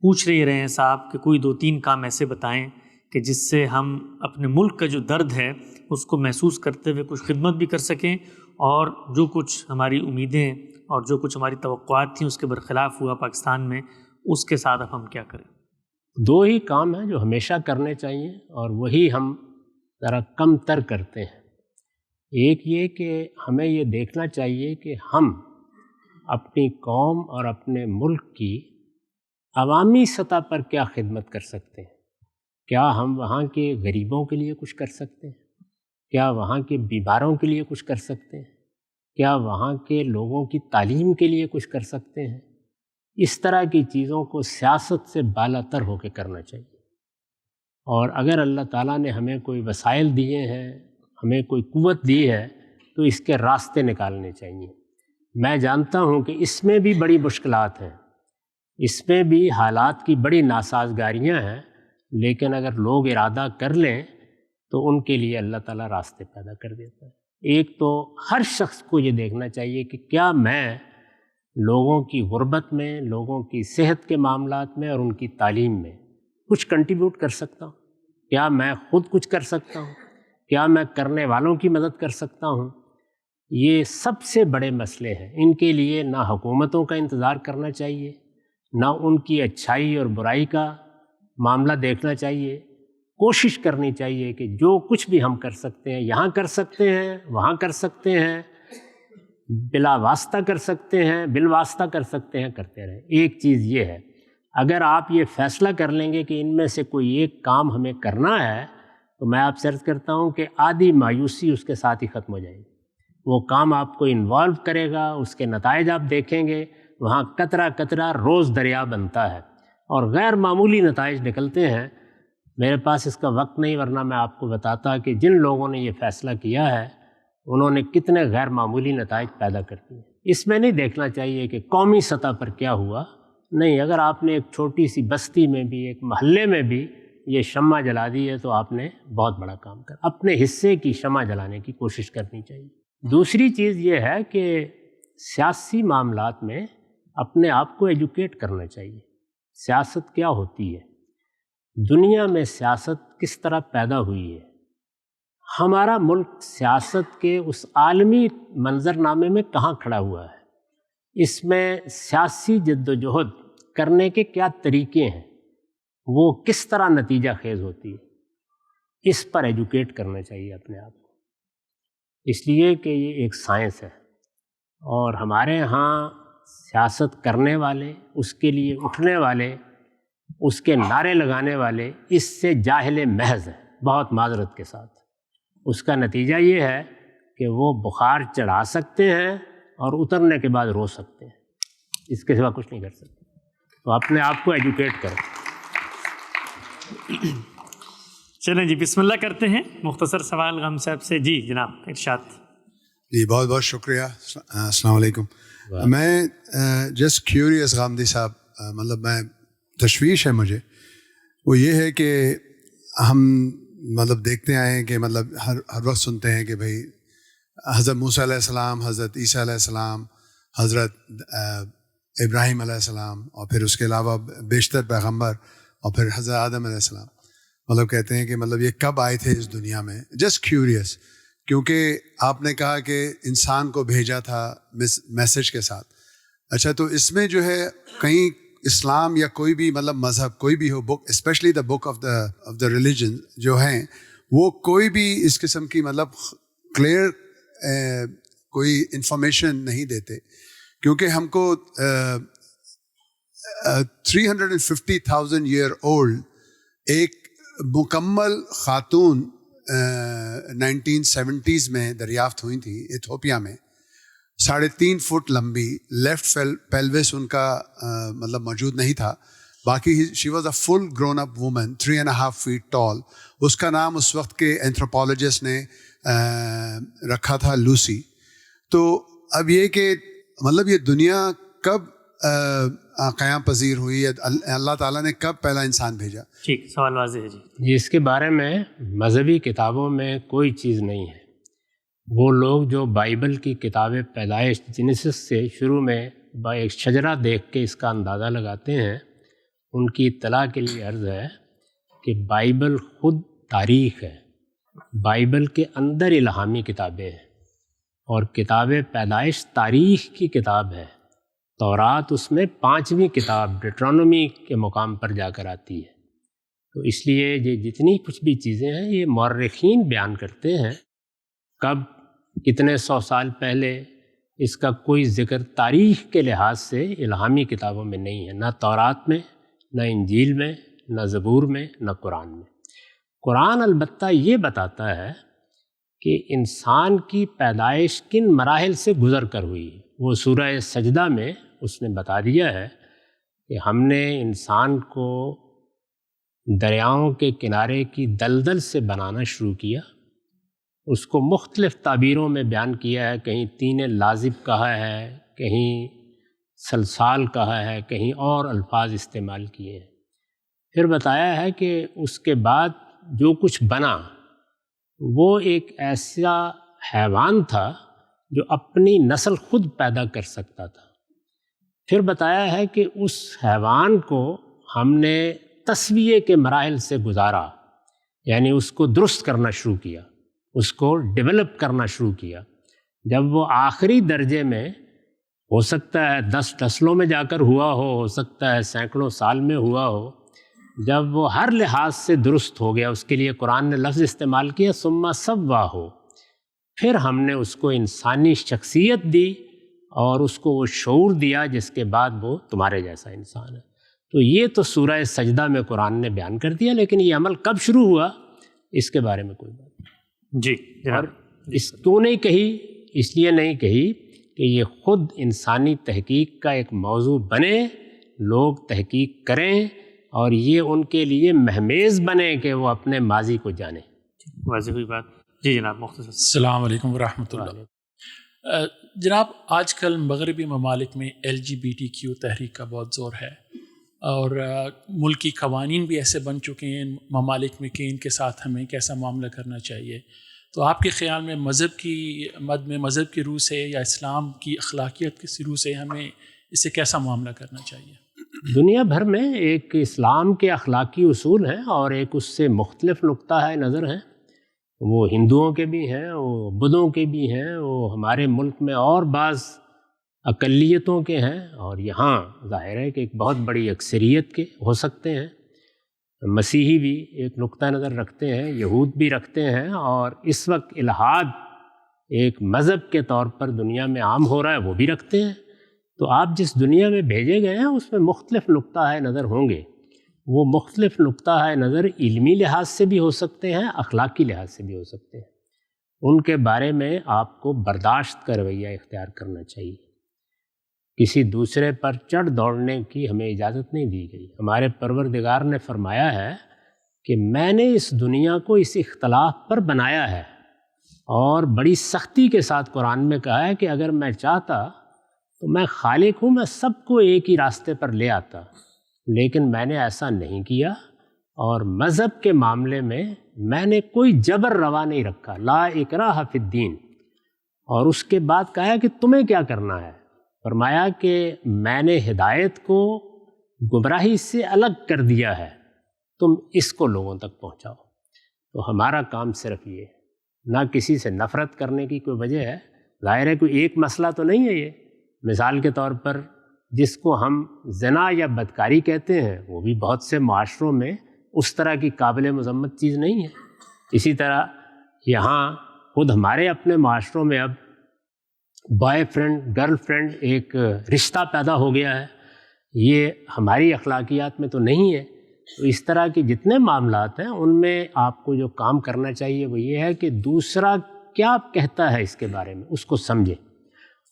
پوچھ رہے ہیں صاحب کہ کوئی 2-3 کام ایسے بتائیں کہ جس سے ہم اپنے ملک کا جو درد ہے اس کو محسوس کرتے ہوئے کچھ خدمت بھی کر سکیں، اور جو کچھ ہماری امیدیں اور جو کچھ ہماری توقعات تھیں اس کے برخلاف ہوا پاکستان میں، اس کے ساتھ اب ہم کیا کریں؟ 2 ہی کام ہیں جو ہمیشہ کرنے چاہیے، اور وہی ہم ذرا کم تر کرتے ہیں۔ ایک یہ کہ ہمیں یہ دیکھنا چاہیے کہ ہم اپنی قوم اور اپنے ملک کی عوامی سطح پر کیا خدمت کر سکتے ہیں۔ کیا ہم وہاں کے غریبوں کے لیے کچھ کر سکتے ہیں؟ کیا وہاں کے بیماروں کے لیے کچھ کر سکتے ہیں؟ کیا وہاں کے لوگوں کی تعلیم کے لیے کچھ کر سکتے ہیں؟ اس طرح کی چیزوں کو سیاست سے بالا تر ہو کے کرنا چاہیے۔ اور اگر اللہ تعالیٰ نے ہمیں کوئی وسائل دیے ہیں، ہمیں کوئی قوت دی ہے، تو اس کے راستے نکالنے چاہیے۔ میں جانتا ہوں کہ اس میں بھی بڑی مشکلات ہیں، اس میں بھی حالات کی بڑی ناسازگاریاں ہیں، لیکن اگر لوگ ارادہ کر لیں تو ان کے لیے اللہ تعالیٰ راستے پیدا کر دیتا ہے۔ ایک تو ہر شخص کو یہ دیکھنا چاہیے کہ کیا میں لوگوں کی غربت میں، لوگوں کی صحت کے معاملات میں اور ان کی تعلیم میں کچھ کنٹریبیوٹ کر سکتا ہوں؟ کیا میں خود کچھ کر سکتا ہوں؟ کیا میں کرنے والوں کی مدد کر سکتا ہوں؟ یہ سب سے بڑے مسئلے ہیں۔ ان کے لیے نہ حکومتوں کا انتظار کرنا چاہیے، نہ ان کی اچھائی اور برائی کا معاملہ دیکھنا چاہیے۔ کوشش کرنی چاہیے کہ جو کچھ بھی ہم کر سکتے ہیں، یہاں کر سکتے ہیں، وہاں کر سکتے ہیں، بلا واسطہ کر سکتے ہیں، بالواسطہ کر سکتے ہیں، کرتے رہیں۔ ایک چیز یہ ہے، اگر آپ یہ فیصلہ کر لیں گے کہ ان میں سے کوئی ایک کام ہمیں کرنا ہے، تو میں آپ سے عرض کرتا ہوں کہ آدھی مایوسی اس کے ساتھ ہی ختم ہو جائے گی۔ وہ کام آپ کو انوالو کرے گا، اس کے نتائج آپ دیکھیں گے، وہاں قطرہ قطرہ روز دریا بنتا ہے اور غیر معمولی نتائج نکلتے ہیں۔ میرے پاس اس کا وقت نہیں، ورنہ میں آپ کو بتاتا کہ جن لوگوں نے یہ فیصلہ کیا ہے انہوں نے کتنے غیر معمولی نتائج پیدا کر دیے۔ اس میں نہیں دیکھنا چاہیے کہ قومی سطح پر کیا ہوا، نہیں، اگر آپ نے ایک چھوٹی سی بستی میں بھی، ایک محلے میں بھی یہ شمع جلا دی ہے تو آپ نے بہت بڑا کام کر، اپنے حصے کی شمع جلانے کی کوشش کرنی چاہیے۔ دوسری چیز یہ ہے کہ سیاسی معاملات میں اپنے آپ کو ایجوکیٹ کرنا چاہیے۔ سیاست کیا ہوتی ہے، دنیا میں سیاست کس طرح پیدا ہوئی ہے، ہمارا ملک سیاست کے اس عالمی منظرنامے میں کہاں کھڑا ہوا ہے، اس میں سیاسی جد و جہد کرنے کے کیا طریقے ہیں، وہ کس طرح نتیجہ خیز ہوتی ہے، اس پر ایجوکیٹ کرنا چاہیے اپنے آپ کو، اس لیے کہ یہ ایک سائنس ہے، اور ہمارے ہاں سیاست کرنے والے، اس کے لیے اٹھنے والے، اس کے نعرے لگانے والے اس سے جاہل محض ہیں، بہت معذرت کے ساتھ۔ اس کا نتیجہ یہ ہے کہ وہ بخار چڑھا سکتے ہیں اور اترنے کے بعد رو سکتے ہیں، اس کے سوا کچھ نہیں کر سکتے۔ تو اپنے آپ کو ایجوکیٹ کرو۔ چلیں جی، بسم اللہ کرتے ہیں۔ مختصر سوال غم صاحب سے۔ جی جناب، ارشاد۔ جی بہت بہت شکریہ، السلام علیکم۔ میں جسٹ کیوریس غامدی صاحب، مطلب میں تشویش ہے مجھے، وہ یہ ہے کہ ہم مطلب دیکھتے آئے ہیں کہ مطلب ہر وقت سنتے ہیں کہ بھائی حضرت موسیٰ علیہ السلام، حضرت عیسیٰ علیہ السلام، حضرت ابراہیم علیہ السلام، اور پھر اس کے علاوہ بیشتر پیغمبر، اور پھر حضرت آدم علیہ السلام، مطلب کہتے ہیں کہ مطلب یہ کب آئے تھے اس دنیا میں. جسٹ کیوریس، کیونکہ آپ نے کہا کہ انسان کو بھیجا تھا میسج کے ساتھ. اچھا، تو اس میں جو ہے کہیں اسلام یا کوئی بھی مطلب مذہب کوئی بھی ہو، book specially the book of the religion جو ہیں، وہ کوئی بھی اس قسم کی مطلب کلیئر کوئی انفارمیشن نہیں دیتے، کیونکہ ہم کو 350,000 ایئر اولڈ ایک مکمل خاتون 1970s میں دریافت ہوئی تھی ایتھوپیا میں، 3.5 فٹ لمبی، لیفٹ پیلوس ان کا مطلب موجود نہیں تھا، باقی she was a full grown up woman 3.5 feet tall. اس کا نام اس وقت کے اینتھروپولوجسٹ نے رکھا تھا لوسی. تو اب یہ کہ مطلب یہ دنیا کب قیام پذیر ہوئی ہے، اللہ تعالیٰ نے کب پہلا انسان بھیجا؟ ٹھیک، سوال واضح ہے جی. اس کے بارے میں مذہبی کتابوں میں کوئی چیز نہیں ہے. وہ لوگ جو بائبل کی کتاب پیدائش جینیسس سے شروع میں ایک شجرہ دیکھ کے اس کا اندازہ لگاتے ہیں، ان کی اطلاع کے لیے عرض ہے کہ بائبل خود تاریخ ہے. بائبل کے اندر الہامی کتابیں ہیں، اور کتاب پیدائش تاریخ کی کتاب ہے. تورات اس میں 5ویں کتاب ڈیٹرانومی کے مقام پر جا کر آتی ہے. تو اس لیے یہ جتنی کچھ بھی چیزیں ہیں یہ مورخین بیان کرتے ہیں. کب، کتنے 100 سال پہلے، اس کا کوئی ذکر تاریخ کے لحاظ سے الہامی کتابوں میں نہیں ہے، نہ تورات میں، نہ انجیل میں، نہ زبور میں، نہ قرآن میں. قرآن البتہ یہ بتاتا ہے کہ انسان کی پیدائش کن مراحل سے گزر کر ہوئی. وہ سورہ سجدہ میں اس نے بتا دیا ہے کہ ہم نے انسان کو دریاؤں کے کنارے کی دلدل سے بنانا شروع کیا. اس کو مختلف تعبیروں میں بیان کیا ہے، کہیں طین لازب کہا ہے، کہیں سلسال کہا ہے، کہیں اور الفاظ استعمال کیے ہیں. پھر بتایا ہے کہ اس کے بعد جو کچھ بنا وہ ایک ایسا حیوان تھا جو اپنی نسل خود پیدا کر سکتا تھا. پھر بتایا ہے کہ اس حیوان کو ہم نے تسویے کے مراحل سے گزارا، یعنی اس کو درست کرنا شروع کیا، اس کو ڈیولپ کرنا شروع کیا. جب وہ آخری درجے میں، ہو سکتا ہے 10 نسلوں میں جا کر ہوا ہو سکتا ہے سینکڑوں سال میں ہوا ہو، جب وہ ہر لحاظ سے درست ہو گیا، اس کے لیے قرآن نے لفظ استعمال کیا ثم سواہ، پھر ہم نے اس کو انسانی شخصیت دی اور اس کو وہ شعور دیا جس کے بعد وہ تمہارے جیسا انسان ہے. تو یہ تو سورہ سجدہ میں قرآن نے بیان کر دیا، لیکن یہ عمل کب شروع ہوا اس کے بارے میں کوئی بات نہیں. جی اور اس کیوں نہیں کہی؟ اس لیے نہیں کہی کہ یہ خود انسانی تحقیق کا ایک موضوع بنے، لوگ تحقیق کریں اور یہ ان کے لیے مہمیز بنے کہ وہ اپنے ماضی کو جانیں. واضح ہوئی بات. جی جناب، مختصر. السلام علیکم ورحمۃ اللہ. جناب، آج کل مغربی ممالک میں LGBTQ تحریک کا بہت زور ہے، اور ملکی قوانین بھی ایسے بن چکے ہیں ممالک میں کہ ان کے ساتھ ہمیں کیسا معاملہ کرنا چاہیے. تو آپ کے خیال میں مذہب کی روح سے یا اسلام کی اخلاقیات کی روح سے ہمیں اس سے کیسا معاملہ کرنا چاہیے؟ دنیا بھر میں ایک اسلام کے اخلاقی اصول ہیں اور ایک اس سے مختلف نقطہ نظر ہیں. وہ ہندوؤں کے بھی ہیں، وہ بدھوں کے بھی ہیں، وہ ہمارے ملک میں اور بعض اقلیتوں کے ہیں، اور یہاں ظاہر ہے کہ ایک بہت بڑی اکثریت کے ہو سکتے ہیں. مسیحی بھی ایک نقطہ نظر رکھتے ہیں، یہود بھی رکھتے ہیں، اور اس وقت الحاد ایک مذہب کے طور پر دنیا میں عام ہو رہا ہے، وہ بھی رکھتے ہیں. تو آپ جس دنیا میں بھیجے گئے ہیں اس میں مختلف نقطہ نظر ہوں گے. وہ مختلف نقطہ نظر علمی لحاظ سے بھی ہو سکتے ہیں، اخلاقی لحاظ سے بھی ہو سکتے ہیں. ان کے بارے میں آپ کو برداشت کا رویہ اختیار کرنا چاہیے. کسی دوسرے پر چڑھ دوڑنے کی ہمیں اجازت نہیں دی گئی. ہمارے پروردگار نے فرمایا ہے کہ میں نے اس دنیا کو اس اختلاف پر بنایا ہے، اور بڑی سختی کے ساتھ قرآن میں کہا ہے کہ اگر میں چاہتا تو میں خالق ہوں، میں سب کو ایک ہی راستے پر لے آتا، لیکن میں نے ایسا نہیں کیا، اور مذہب کے معاملے میں نے کوئی جبر روا نہیں رکھا، لا اکراہ فی الدین۔ اور اس کے بعد کہا کہ تمہیں کیا کرنا ہے؟ فرمایا کہ میں نے ہدایت کو گمراہی سے الگ کر دیا ہے، تم اس کو لوگوں تک پہنچاؤ۔ تو ہمارا کام صرف یہ ہے، نہ کسی سے نفرت کرنے کی کوئی وجہ ہے، ظاہر ہے کوئی ایک مسئلہ تو نہیں ہے یہ۔ مثال کے طور پر جس کو ہم زنا یا بدکاری کہتے ہیں، وہ بھی بہت سے معاشروں میں اس طرح کی قابل مذمت چیز نہیں ہے۔ اسی طرح یہاں خود ہمارے اپنے معاشروں میں اب بوائے فرینڈ گرل فرینڈ ایک رشتہ پیدا ہو گیا ہے، یہ ہماری اخلاقیات میں تو نہیں ہے۔ تو اس طرح کے جتنے معاملات ہیں ان میں آپ کو جو کام کرنا چاہیے وہ یہ ہے کہ دوسرا کیا کہتا ہے اس کے بارے میں اس کو سمجھیں،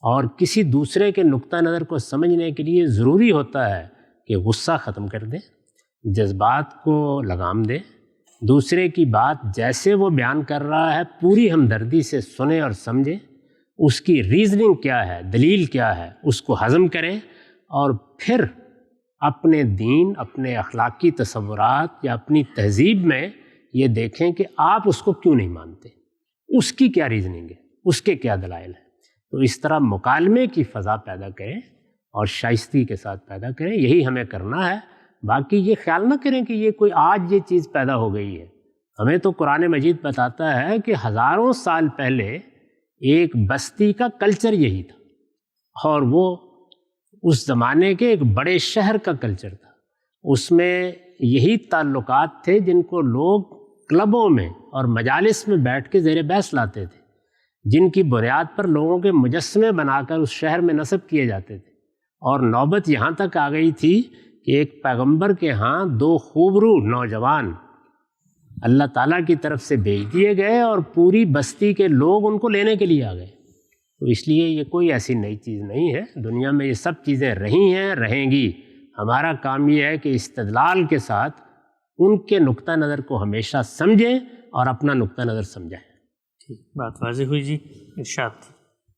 اور کسی دوسرے کے نقطہ نظر کو سمجھنے کے لیے ضروری ہوتا ہے کہ غصہ ختم کر دیں، جذبات کو لگام دیں، دوسرے کی بات جیسے وہ بیان کر رہا ہے پوری ہمدردی سے سنیں اور سمجھیں، اس کی ریزننگ کیا ہے، دلیل کیا ہے، اس کو ہضم کریں، اور پھر اپنے دین، اپنے اخلاقی تصورات یا اپنی تہذیب میں یہ دیکھیں کہ آپ اس کو کیوں نہیں مانتے، اس کی کیا ریزننگ ہے، اس کے کیا دلائل ہیں۔ تو اس طرح مکالمے کی فضا پیدا کریں اور شائستگی کے ساتھ پیدا کریں، یہی ہمیں کرنا ہے۔ باقی یہ خیال نہ کریں کہ یہ کوئی آج یہ چیز پیدا ہو گئی ہے، ہمیں تو قرآن مجید بتاتا ہے کہ ہزاروں سال پہلے ایک بستی کا کلچر یہی تھا، اور وہ اس زمانے کے ایک بڑے شہر کا کلچر تھا، اس میں یہی تعلقات تھے جن کو لوگ کلبوں میں اور مجالس میں بیٹھ کے زیر بحث لاتے تھے، جن کی بنیاد پر لوگوں کے مجسمے بنا کر اس شہر میں نصب کیے جاتے تھے۔ اور نوبت یہاں تک آ گئی تھی کہ ایک پیغمبر کے ہاں 2 خوبرو نوجوان اللہ تعالیٰ کی طرف سے بھیج دیے گئے، اور پوری بستی کے لوگ ان کو لینے کے لیے آ گئے۔ تو اس لیے یہ کوئی ایسی نئی چیز نہیں ہے، دنیا میں یہ سب چیزیں رہی ہیں، رہیں گی۔ ہمارا کام یہ ہے کہ استدلال کے ساتھ ان کے نقطہ نظر کو ہمیشہ سمجھیں اور اپنا نقطہ نظر سمجھیں۔ ٹھیک، بات واضح ہوئی جی، ارشاد۔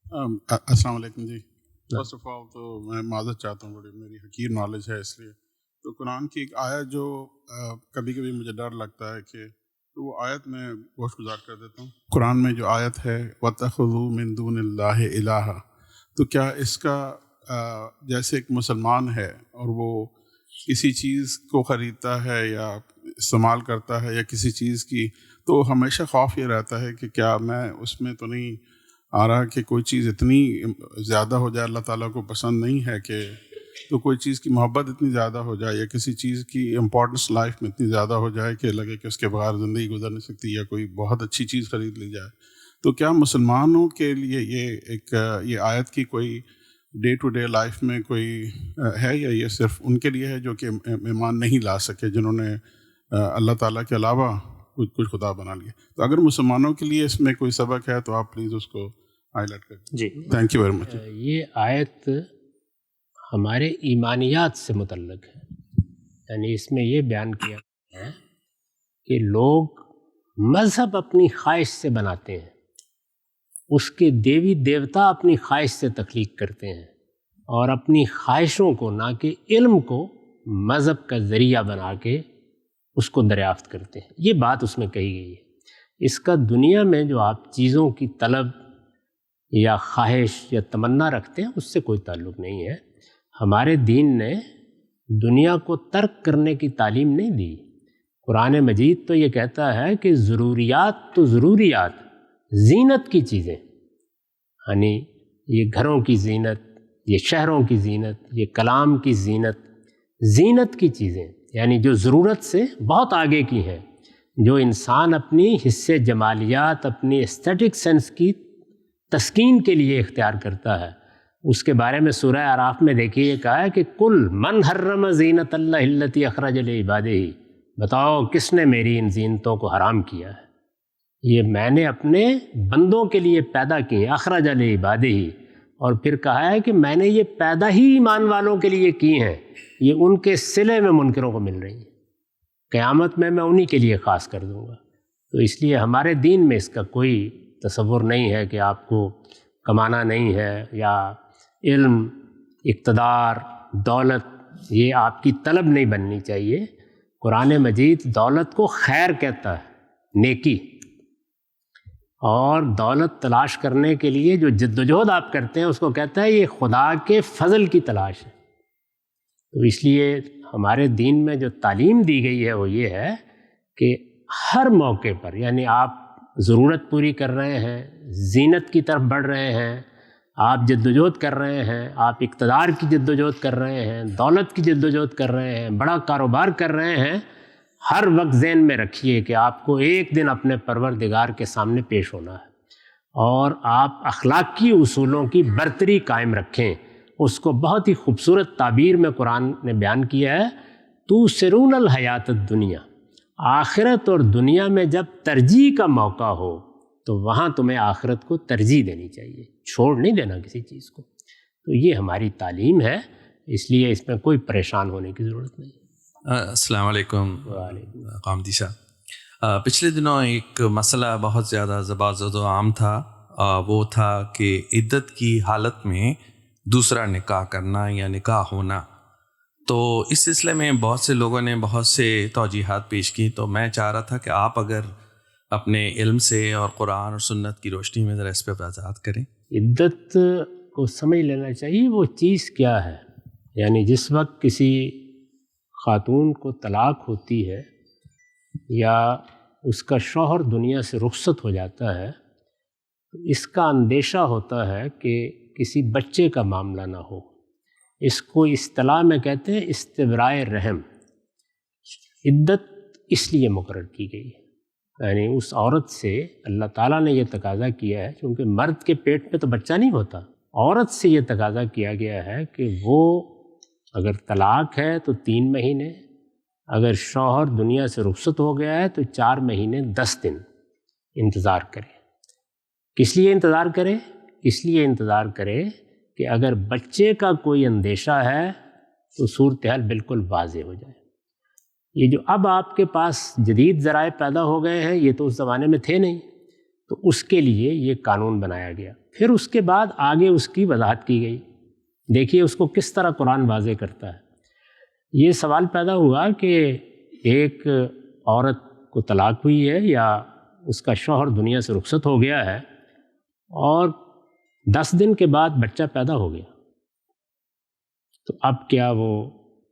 السلام علیکم جی۔ فرسٹ آف آل تو میں معذرت چاہتا ہوں، بڑی میری حقیر نالج ہے اس لیے۔ تو قرآن کی ایک آیت جو کبھی کبھی مجھے ڈر لگتا ہے کہ تو وہ آیت میں گوش گزار کر دیتا ہوں۔ قرآن میں جو آیت ہے وَاتَّخَذُوا مِن دُونِ اللَّهِ إِلَٰهًا، تو کیا اس کا جیسے ایک مسلمان ہے اور وہ کسی چیز کو خریدتا ہے یا استعمال کرتا ہے یا کسی چیز کی، تو ہمیشہ خوف یہ رہتا ہے کہ کیا میں اس میں تو نہیں آ رہا کہ کوئی چیز اتنی زیادہ ہو جائے، اللہ تعالیٰ کو پسند نہیں ہے کہ، تو کوئی چیز کی محبت اتنی زیادہ ہو جائے یا کسی چیز کی امپورٹنس لائف میں اتنی زیادہ ہو جائے کہ لگے کہ اس کے بغیر زندگی گزر نہیں سکتی، یا کوئی بہت اچھی چیز خرید لی جائے۔ تو کیا مسلمانوں کے لیے یہ آیت کی کوئی ڈے ٹو ڈے لائف میں کوئی ہے، یا یہ صرف ان کے لیے ہے جو کہ ایمان نہیں لا سکے، جنہوں نے اللہ تعالیٰ کے علاوہ کچھ خدا بنا لیا؟ تو اگر مسلمانوں کے لیے اس میں کوئی سبق ہے تو آپ پلیز اس کو ہائی لائٹ کریں جی۔ Thank you very much. یہ آیت ہمارے ایمانیات سے متعلق ہے، یعنی اس میں یہ بیان کیا ہے کہ لوگ مذہب اپنی خواہش سے بناتے ہیں، اس کے دیوی دیوتا اپنی خواہش سے تخلیق کرتے ہیں، اور اپنی خواہشوں کو نہ کہ علم کو مذہب کا ذریعہ بنا کے اس کو دریافت کرتے ہیں۔ یہ بات اس میں کہی گئی ہے۔ اس کا دنیا میں جو آپ چیزوں کی طلب یا خواہش یا تمنا رکھتے ہیں اس سے کوئی تعلق نہیں ہے۔ ہمارے دین نے دنیا کو ترک کرنے کی تعلیم نہیں دی۔ قرآن مجید تو یہ کہتا ہے کہ ضروریات تو ضروریات، زینت کی چیزیں، یعنی یہ گھروں کی زینت، یہ شہروں کی زینت، یہ کلام کی زینت، زینت کی چیزیں یعنی جو ضرورت سے بہت آگے کی ہیں، جو انسان اپنی حس جمالیات، اپنی ایسٹیٹک سینس کی تسکین کے لیے اختیار کرتا ہے، اس کے بارے میں سورہ اعراف میں دیکھیے یہ کہا ہے کہ کل من حرم زینت اللہ التی اخرج لعبادہ، بتاؤ کس نے میری ان زینتوں کو حرام کیا ہے، یہ میں نے اپنے بندوں کے لیے پیدا کی، اخرج لعبادہ، اور پھر کہا ہے کہ میں نے یہ پیدا ہی ایمان والوں کے لیے کی ہیں، یہ ان کے صلے میں منکروں کو مل رہی ہیں، قیامت میں انہی کے لیے خاص کر دوں گا۔ تو اس لیے ہمارے دین میں اس کا کوئی تصور نہیں ہے کہ آپ کو کمانا نہیں ہے یا علم اقتدار، دولت، یہ آپ کی طلب نہیں بننی چاہیے۔ قرآن مجید دولت کو خیر کہتا ہے، نیکی، اور دولت تلاش کرنے کے لیے جو جد و جہد آپ کرتے ہیں اس کو کہتا ہے یہ خدا کے فضل کی تلاش ہے۔ تو اس لیے ہمارے دین میں جو تعلیم دی گئی ہے وہ یہ ہے کہ ہر موقع پر، یعنی آپ ضرورت پوری کر رہے ہیں، زینت کی طرف بڑھ رہے ہیں، آپ جد و جہد کر رہے ہیں، آپ اقتدار کی جد و جہد کر رہے ہیں، دولت کی جد و جہد کر رہے ہیں، بڑا کاروبار کر رہے ہیں، ہر وقت ذہن میں رکھیے کہ آپ کو ایک دن اپنے پروردگار کے سامنے پیش ہونا ہے، اور آپ اخلاقی اصولوں کی برتری قائم رکھیں۔ اس کو بہت ہی خوبصورت تعبیر میں قرآن نے بیان کیا ہے، توسرون الحیات الدنیا، آخرت اور دنیا میں جب ترجیح کا موقع ہو تو وہاں تمہیں آخرت کو ترجیح دینی چاہیے، چھوڑ نہیں دینا کسی چیز کو۔ تو یہ ہماری تعلیم ہے، اس لیے اس میں کوئی پریشان ہونے کی ضرورت نہیں۔ السلام علیکم قامدی صاحب، پچھلے دنوں ایک مسئلہ بہت زیادہ زبان و عام تھا، وہ تھا کہ عدت کی حالت میں دوسرا نکاح کرنا یا نکاح ہونا۔ تو اس سلسلے میں بہت سے لوگوں نے بہت سے توجیحات پیش کی، تو میں چاہ رہا تھا کہ آپ اگر اپنے علم سے اور قرآن اور سنت کی روشنی میں ذرا اس پہ وضاحت کریں۔ عدت کو سمجھ لینا چاہیے وہ چیز کیا ہے، یعنی جس وقت کسی خاتون کو طلاق ہوتی ہے یا اس کا شوہر دنیا سے رخصت ہو جاتا ہے تو اس کا اندیشہ ہوتا ہے کہ کسی بچے کا معاملہ نہ ہو۔ اس کو اصطلاح میں کہتے ہیں استبراء رحم۔ عدت اس لیے مقرر کی گئی ہے، یعنی اس عورت سے اللہ تعالیٰ نے یہ تقاضا کیا ہے، کیونکہ مرد کے پیٹ پہ تو بچہ نہیں ہوتا، عورت سے یہ تقاضا کیا گیا ہے کہ وہ اگر طلاق ہے تو 3 مہینے، اگر شوہر دنیا سے رخصت ہو گیا ہے تو 4 مہینے 10 دن انتظار کرے۔ کس لیے انتظار کرے؟ اس لیے انتظار کرے کہ اگر بچے کا کوئی اندیشہ ہے تو صورتحال بالکل واضح ہو جائے۔ یہ جو اب آپ کے پاس جدید ذرائع پیدا ہو گئے ہیں یہ تو اس زمانے میں تھے نہیں، تو اس کے لیے یہ قانون بنایا گیا۔ پھر اس کے بعد آگے اس کی وضاحت کی گئی۔ دیکھیے اس کو کس طرح قرآن واضح کرتا ہے۔ یہ سوال پیدا ہوا کہ ایک عورت کو طلاق ہوئی ہے یا اس کا شوہر دنیا سے رخصت ہو گیا ہے اور 10 دن کے بعد بچہ پیدا ہو گیا، تو اب کیا وہ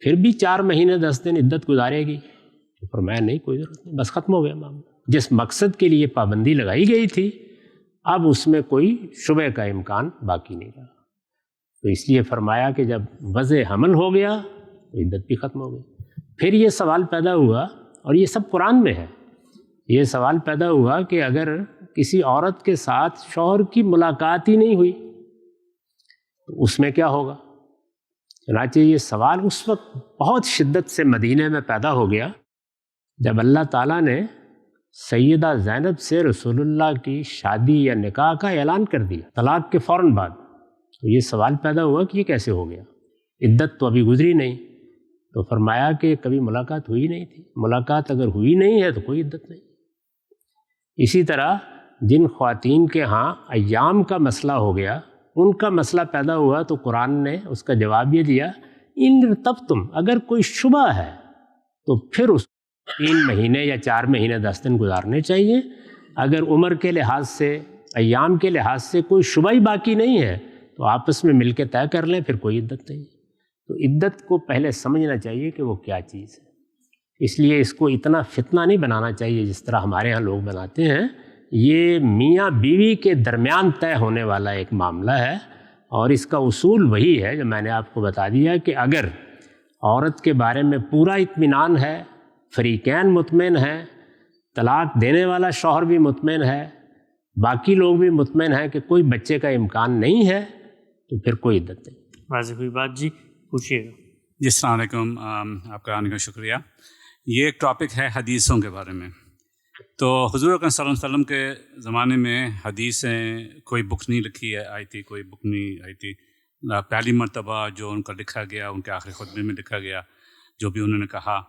پھر بھی 4 مہینے 10 دن عدت گزارے گی؟ تو فرمایا نہیں، کوئی ضرورت نہیں، بس ختم ہو گیا معاملہ۔ جس مقصد کے لیے پابندی لگائی گئی تھی اب اس میں کوئی شبہ کا امکان باقی نہیں رہا، تو اس لیے فرمایا کہ جب وضع حمل ہو گیا تو عدت بھی ختم ہو گئی۔ پھر یہ سوال پیدا ہوا، اور یہ سب قرآن میں ہے، یہ سوال پیدا ہوا کہ اگر کسی عورت کے ساتھ شوہر کی ملاقات ہی نہیں ہوئی تو اس میں کیا ہوگا؟ چنانچہ یہ سوال اس وقت بہت شدت سے مدینے میں پیدا ہو گیا جب اللہ تعالیٰ نے سیدہ زینب سے رسول اللہ کی شادی یا نکاح کا اعلان کر دیا طلاق کے فوراً بعد۔ تو یہ سوال پیدا ہوا کہ یہ کیسے ہو گیا، عدت تو ابھی گزری نہیں۔ تو فرمایا کہ کبھی ملاقات ہوئی نہیں تھی، ملاقات اگر ہوئی نہیں ہے تو کوئی عدت نہیں۔ اسی طرح جن خواتین کے ہاں ایام کا مسئلہ ہو گیا، ان کا مسئلہ پیدا ہوا تو قرآن نے اس کا جواب یہ دیا، ان تب تم اگر کوئی شبہ ہے تو پھر اس 3 مہینے یا 4 مہینے 10 دن گزارنے چاہیے۔ اگر عمر کے لحاظ سے، ایام کے لحاظ سے کوئی شبہ ہی باقی نہیں ہے تو آپس میں مل کے طے کر لیں، پھر کوئی عدت نہیں۔ تو عدت کو پہلے سمجھنا چاہیے کہ وہ کیا چیز ہے، اس لیے اس کو اتنا فتنہ نہیں بنانا چاہیے جس طرح ہمارے ہاں لوگ بناتے ہیں۔ یہ میاں بیوی کے درمیان طے ہونے والا ایک معاملہ ہے، اور اس کا اصول وہی ہے جو میں نے آپ کو بتا دیا کہ اگر عورت کے بارے میں پورا اطمینان ہے، فریقین مطمئن ہیں، طلاق دینے والا شوہر بھی مطمئن ہے، باقی لوگ بھی مطمئن ہیں کہ کوئی بچے کا امکان نہیں ہے، تو پھر کوئی عدت نہیں۔ واضح ہوئی بات جی، پوچھیے گا۔ جی السلام علیکم، آپ کا آنے کا شکریہ۔ یہ ایک ٹاپک ہے حدیثوں کے بارے میں۔ تو حضور اکرم صلی اللہ علیہ وسلم کے زمانے میں حدیثیں کوئی بک نہیں لکھی آئی تھی، کوئی بک نہیں آئی تھی۔ پہلی مرتبہ جو ان کا لکھا گیا، ان کے آخری خطبے میں لکھا گیا جو بھی انہوں نے کہا،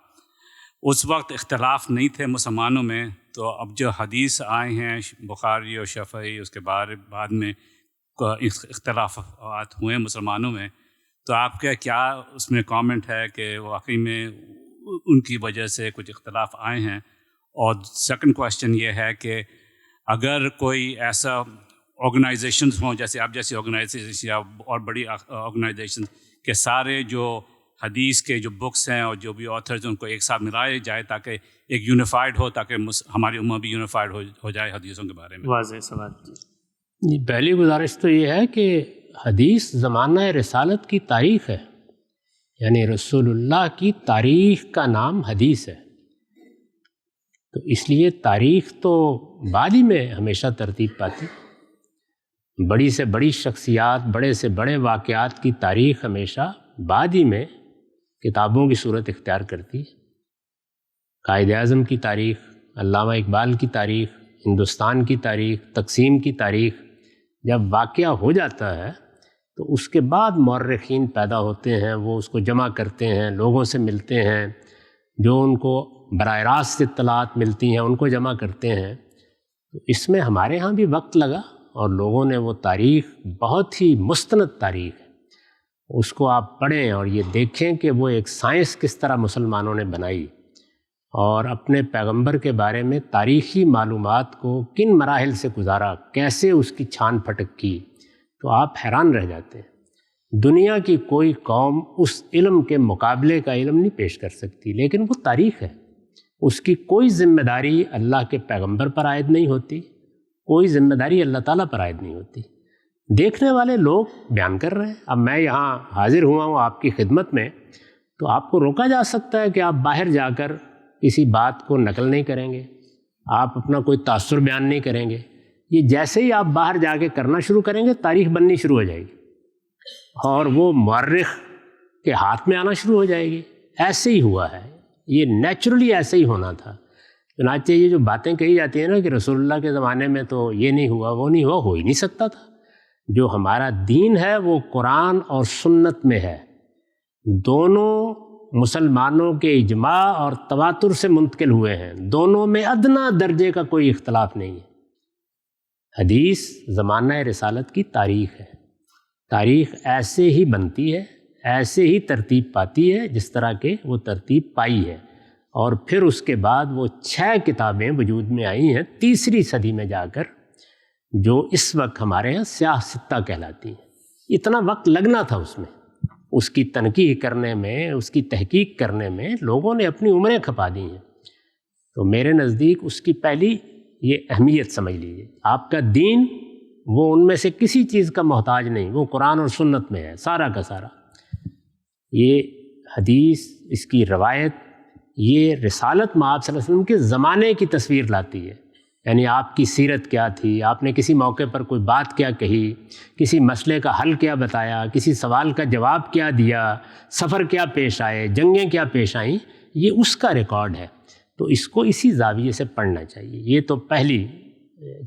اس وقت اختلاف نہیں تھے مسلمانوں میں۔ تو اب جو حدیث آئے ہیں بخاری اور شفعی، اس کے بعد میں اختلافات ہوئے مسلمانوں میں، تو آپ کا کیا اس میں کامنٹ ہے کہ واقعی میں ان کی وجہ سے کچھ اختلاف آئے ہیں؟ اور سیکنڈ کویشچن یہ ہے کہ اگر کوئی ایسا آرگنائزیشنز ہوں جیسے آپ جیسی آرگنائزیشن یا اور بڑی آرگنائزیشن کہ سارے جو حدیث کے جو بکس ہیں اور جو بھی آتھرز ان کو ایک ساتھ ملائے جائے تاکہ ایک یونیفائڈ ہو، تاکہ ہماری امت بھی یونیفائڈ ہو جائے حدیثوں کے بارے میں. واضح سوال. جی، پہلی گزارش تو یہ ہے کہ حدیث زمانہ رسالت کی تاریخ ہے، یعنی رسول اللہ کی تاریخ کا نام حدیث ہے. تو اس لیے تاریخ تو بعد ہی میں ہمیشہ ترتیب پاتی. بڑی سے بڑی شخصیات، بڑے سے بڑے واقعات کی تاریخ ہمیشہ بعد ہی میں کتابوں کی صورت اختیار کرتی ہے. قائد اعظم کی تاریخ، علامہ اقبال کی تاریخ، ہندوستان کی تاریخ، تقسیم کی تاریخ جب واقعہ ہو جاتا ہے تو اس کے بعد مورخین پیدا ہوتے ہیں، وہ اس کو جمع کرتے ہیں، لوگوں سے ملتے ہیں، جو ان کو براہ راست اطلاعات ملتی ہیں ان کو جمع کرتے ہیں. تو اس میں ہمارے ہاں بھی وقت لگا اور لوگوں نے وہ تاریخ، بہت ہی مستند تاریخ ہے، اس کو آپ پڑھیں اور یہ دیکھیں کہ وہ ایک سائنس کس طرح مسلمانوں نے بنائی اور اپنے پیغمبر کے بارے میں تاریخی معلومات کو کن مراحل سے گزارا، کیسے اس کی چھان پھٹک کی، تو آپ حیران رہ جاتے ہیں. دنیا کی کوئی قوم اس علم کے مقابلے کا علم نہیں پیش کر سکتی، لیکن وہ تاریخ ہے. اس کی کوئی ذمہ داری اللہ کے پیغمبر پر عائد نہیں ہوتی، کوئی ذمہ داری اللہ تعالیٰ پر عائد نہیں ہوتی. دیکھنے والے لوگ بیان کر رہے ہیں. اب میں یہاں حاضر ہوا ہوں آپ کی خدمت میں، تو آپ کو روکا جا سکتا ہے کہ آپ باہر جا کر کسی بات کو نقل نہیں کریں گے، آپ اپنا کوئی تاثر بیان نہیں کریں گے. یہ جیسے ہی آپ باہر جا کے کرنا شروع کریں گے تاریخ بننی شروع ہو جائے گی اور وہ مورخ کے ہاتھ میں آنا شروع ہو جائے گی. ایسے ہی ہوا ہے، یہ نیچرلی ایسے ہی ہونا تھا. چنانچہ یہ جو باتیں کہی جاتی ہیں نا کہ رسول اللہ کے زمانے میں تو یہ نہیں ہوا، وہ نہیں ہوا، ہو ہی نہیں سکتا تھا. جو ہمارا دین ہے وہ قرآن اور سنت میں ہے، دونوں مسلمانوں کے اجماع اور تواتر سے منتقل ہوئے ہیں، دونوں میں ادنا درجے کا کوئی اختلاف نہیں ہے. حدیث زمانہ رسالت کی تاریخ ہے. تاریخ ایسے ہی بنتی ہے، ایسے ہی ترتیب پاتی ہے جس طرح کہ وہ ترتیب پائی ہے. اور پھر اس کے بعد وہ 6 کتابیں وجود میں آئی ہیں 3ری صدی میں جا کر، جو اس وقت ہمارے یہاں سیاہ ستہ کہلاتی ہیں. اتنا وقت لگنا تھا اس میں، اس کی تنقیح کرنے میں، اس کی تحقیق کرنے میں لوگوں نے اپنی عمریں کھپا دی ہیں. تو میرے نزدیک اس کی پہلی یہ اہمیت سمجھ لیجیے، آپ کا دین وہ ان میں سے کسی چیز کا محتاج نہیں، وہ قرآن اور سنت میں ہے سارا کا سارا. یہ حدیث، اس کی روایت، یہ رسالت آپ صلی اللہ علیہ وسلم کے زمانے کی تصویر لاتی ہے. یعنی آپ کی سیرت کیا تھی، آپ نے کسی موقع پر کوئی بات کیا کہی، کسی مسئلے کا حل کیا بتایا، کسی سوال کا جواب کیا دیا، سفر کیا پیش آئے، جنگیں کیا پیش آئیں، یہ اس کا ریکارڈ ہے. تو اس کو اسی زاویے سے پڑھنا چاہیے. یہ تو پہلی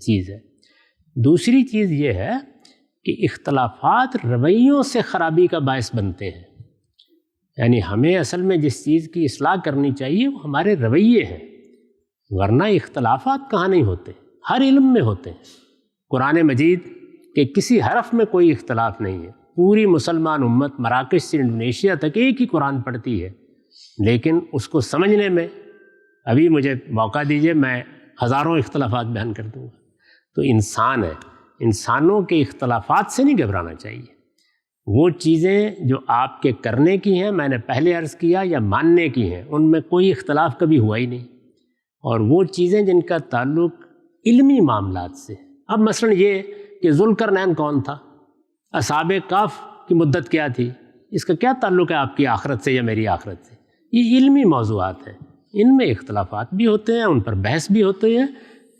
چیز ہے. دوسری چیز یہ ہے کہ اختلافات رویوں سے خرابی کا باعث بنتے ہیں. یعنی ہمیں اصل میں جس چیز کی اصلاح کرنی چاہیے وہ ہمارے رویے ہیں، ورنہ اختلافات کہاں نہیں ہوتے، ہر علم میں ہوتے ہیں. قرآن مجید کے کسی حرف میں کوئی اختلاف نہیں ہے. پوری مسلمان امت مراکش سے انڈونیشیا تک ایک ہی قرآن پڑھتی ہے، لیکن اس کو سمجھنے میں ابھی مجھے موقع دیجیے، میں ہزاروں اختلافات بیان کر دوں گا. تو انسان ہے، انسانوں کے اختلافات سے نہیں گھبرانا چاہیے. وہ چیزیں جو آپ کے کرنے کی ہیں، میں نے پہلے عرض کیا، یا ماننے کی ہیں، ان میں کوئی اختلاف کبھی ہوا ہی نہیں. اور وہ چیزیں جن کا تعلق علمی معاملات سے، اب مثلا یہ کہ ذوالقرنین کون تھا، اصحاب کہف کی مدت کیا تھی، اس کا کیا تعلق ہے آپ کی آخرت سے یا میری آخرت سے؟ یہ علمی موضوعات ہیں، ان میں اختلافات بھی ہوتے ہیں، ان پر بحث بھی ہوتے ہیں.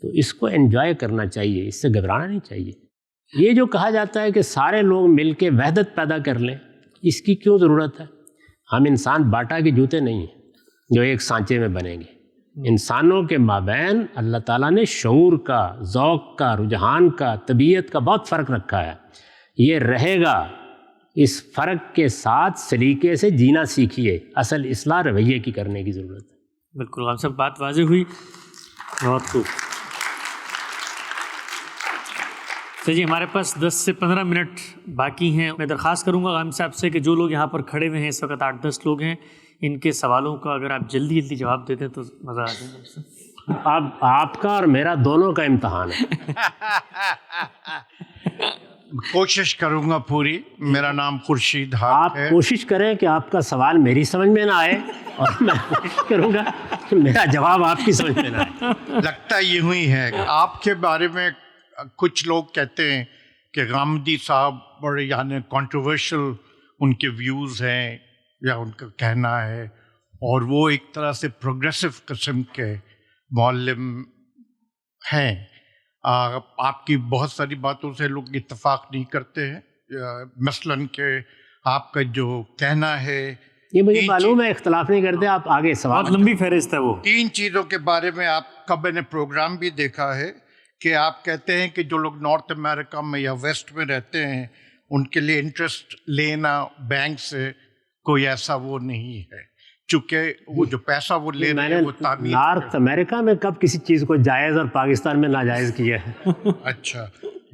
تو اس کو انجوائے کرنا چاہیے، اس سے گھبرانا نہیں چاہیے. یہ جو کہا جاتا ہے کہ سارے لوگ مل کے وحدت پیدا کر لیں، اس کی کیوں ضرورت ہے؟ ہم انسان باٹا کے جوتے نہیں ہیں جو ایک سانچے میں بنیں گے. انسانوں کے مابین اللہ تعالیٰ نے شعور کا، ذوق کا، رجحان کا، طبیعت کا بہت فرق رکھا ہے. یہ رہے گا. اس فرق کے ساتھ سلیقے سے جینا سیکھیے. اصل اصلاح رویے کی کرنے کی ضرورت ہے. بالکل، ہم سب بات واضح ہوئی. بہت خوب. جی ہمارے پاس 10 سے 15 منٹ باقی ہیں. میں درخواست کروں گا غام صاحب سے کہ جو لوگ یہاں پر کھڑے ہوئے ہیں اس وقت 8-10 لوگ ہیں, ان کے سوالوں کا اگر آپ جلدی جواب دے دیں تو مزہ آ جائے گا. اب آپ کا اور میرا دونوں کا امتحان ہے. کوشش کروں گا پوری. میرا نام خورشید حق آپ ہے. کوشش کریں کہ آپ کا سوال میری سمجھ میں نہ آئے اور میں کوشش کروں گا کہ میرا جواب آپ کی سمجھ میں نہ آئے. لگتا یوں ہی ہے. آپ کے بارے میں کچھ لوگ کہتے ہیں کہ غامدی صاحب بڑے یعنی کنٹروورشل ان کے ویوز ہیں یا ان کا کہنا ہے, اور وہ ایک طرح سے پروگریسو قسم کے معلم ہیں. آپ کی بہت ساری باتوں سے لوگ اتفاق نہیں کرتے ہیں, مثلاً کہ آپ کا جو کہنا ہے یہ مجھے معلوم ہے, اختلاف نہیں کرتے آپ. آگے سوال. بہت لمبی فہرست ہے وہ. 3 چیزوں کے بارے میں آپ کا میں نے پروگرام بھی دیکھا ہے کہ آپ کہتے ہیں کہ جو لوگ نارتھ امریکہ میں یا ویسٹ میں رہتے ہیں ان کے لیے انٹرسٹ لینا بینک سے کوئی ایسا وہ نہیں ہے, چونکہ وہ جو پیسہ وہ لے رہے ہیں وہ تعمیر. نارتھ امریکہ میں کب کسی چیز کو جائز اور پاکستان میں ناجائز کیا ہے؟ اچھا,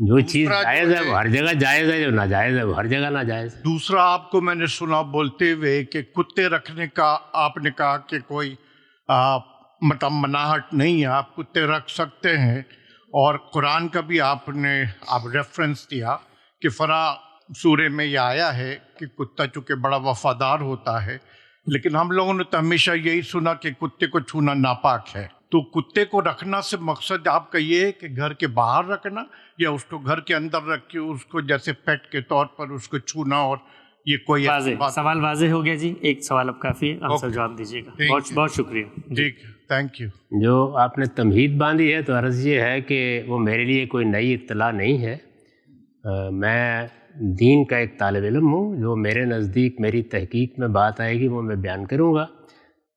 جو چیز جائز ہے وہ ہر جگہ جائز ہے, جو ناجائز ہے وہ ہر جگہ ناجائز ہے. دوسرا آپ کو میں نے سنا بولتے ہوئے کہ کتے رکھنے کا آپ نے کہا کہ کوئی مطلب مناہٹ نہیں ہے, آپ کتے رکھ سکتے ہیں. اور قرآن کا بھی آپ ریفرنس دیا کہ فلاں سورے میں یہ آیا ہے کہ کتا چونکہ بڑا وفادار ہوتا ہے, لیکن ہم لوگوں نے تو ہمیشہ یہی سنا کہ کتے کو چھونا ناپاک ہے. تو کتے کو رکھنا سے مقصد آپ کا یہ ہے کہ گھر کے باہر رکھنا یا اس کو گھر کے اندر رکھ کے اس کو جیسے پیٹ کے طور پر اس کو چھونا, اور یہ کوئی سوال واضح ہو گیا جی. ایک سوال اب کافی ہے, آپ سب جواب دیجیے گا. بہت بہت شکریہ. ٹھیک, تھینک یو. جو آپ نے تمہید باندھی ہے تو عرض یہ ہے کہ وہ میرے لیے کوئی نئی اطلاع نہیں ہے. میں دین کا ایک طالب علم ہوں. جو میرے نزدیک میری تحقیق میں بات آئے گی وہ میں بیان کروں گا.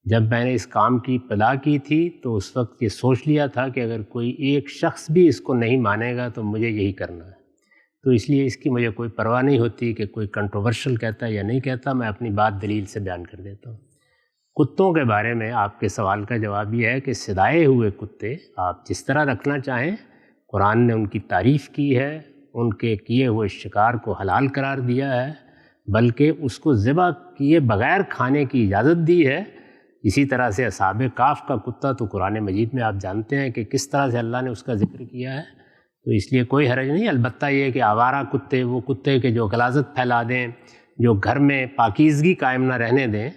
جب میں نے اس کام کی ابتدا کی تھی تو اس وقت یہ سوچ لیا تھا کہ اگر کوئی ایک شخص بھی اس کو نہیں مانے گا تو مجھے یہی کرنا ہے. تو اس لیے اس کی مجھے کوئی پرواہ نہیں ہوتی کہ کوئی کنٹروورشل کہتا ہے یا نہیں کہتا. میں اپنی بات دلیل سے بیان کر دیتا ہوں. کتوں کے بارے میں آپ کے سوال کا جواب یہ ہے کہ صدائے ہوئے کتے آپ جس طرح رکھنا چاہیں, قرآن نے ان کی تعریف کی ہے, ان کے کیے ہوئے شکار کو حلال قرار دیا ہے, بلکہ اس کو ذبح کیے بغیر کھانے کی اجازت دی ہے. اسی طرح سے اصحاب کاف کا کتا تو قرآن مجید میں آپ جانتے ہیں کہ کس طرح سے اللہ نے اس کا ذکر کیا ہے. تو اس لیے کوئی حرج نہیں. البتہ یہ کہ آوارہ کتے, وہ کتے کے جو غلاظت پھیلا دیں, جو گھر میں پاکیزگی قائم نہ رہنے دیں,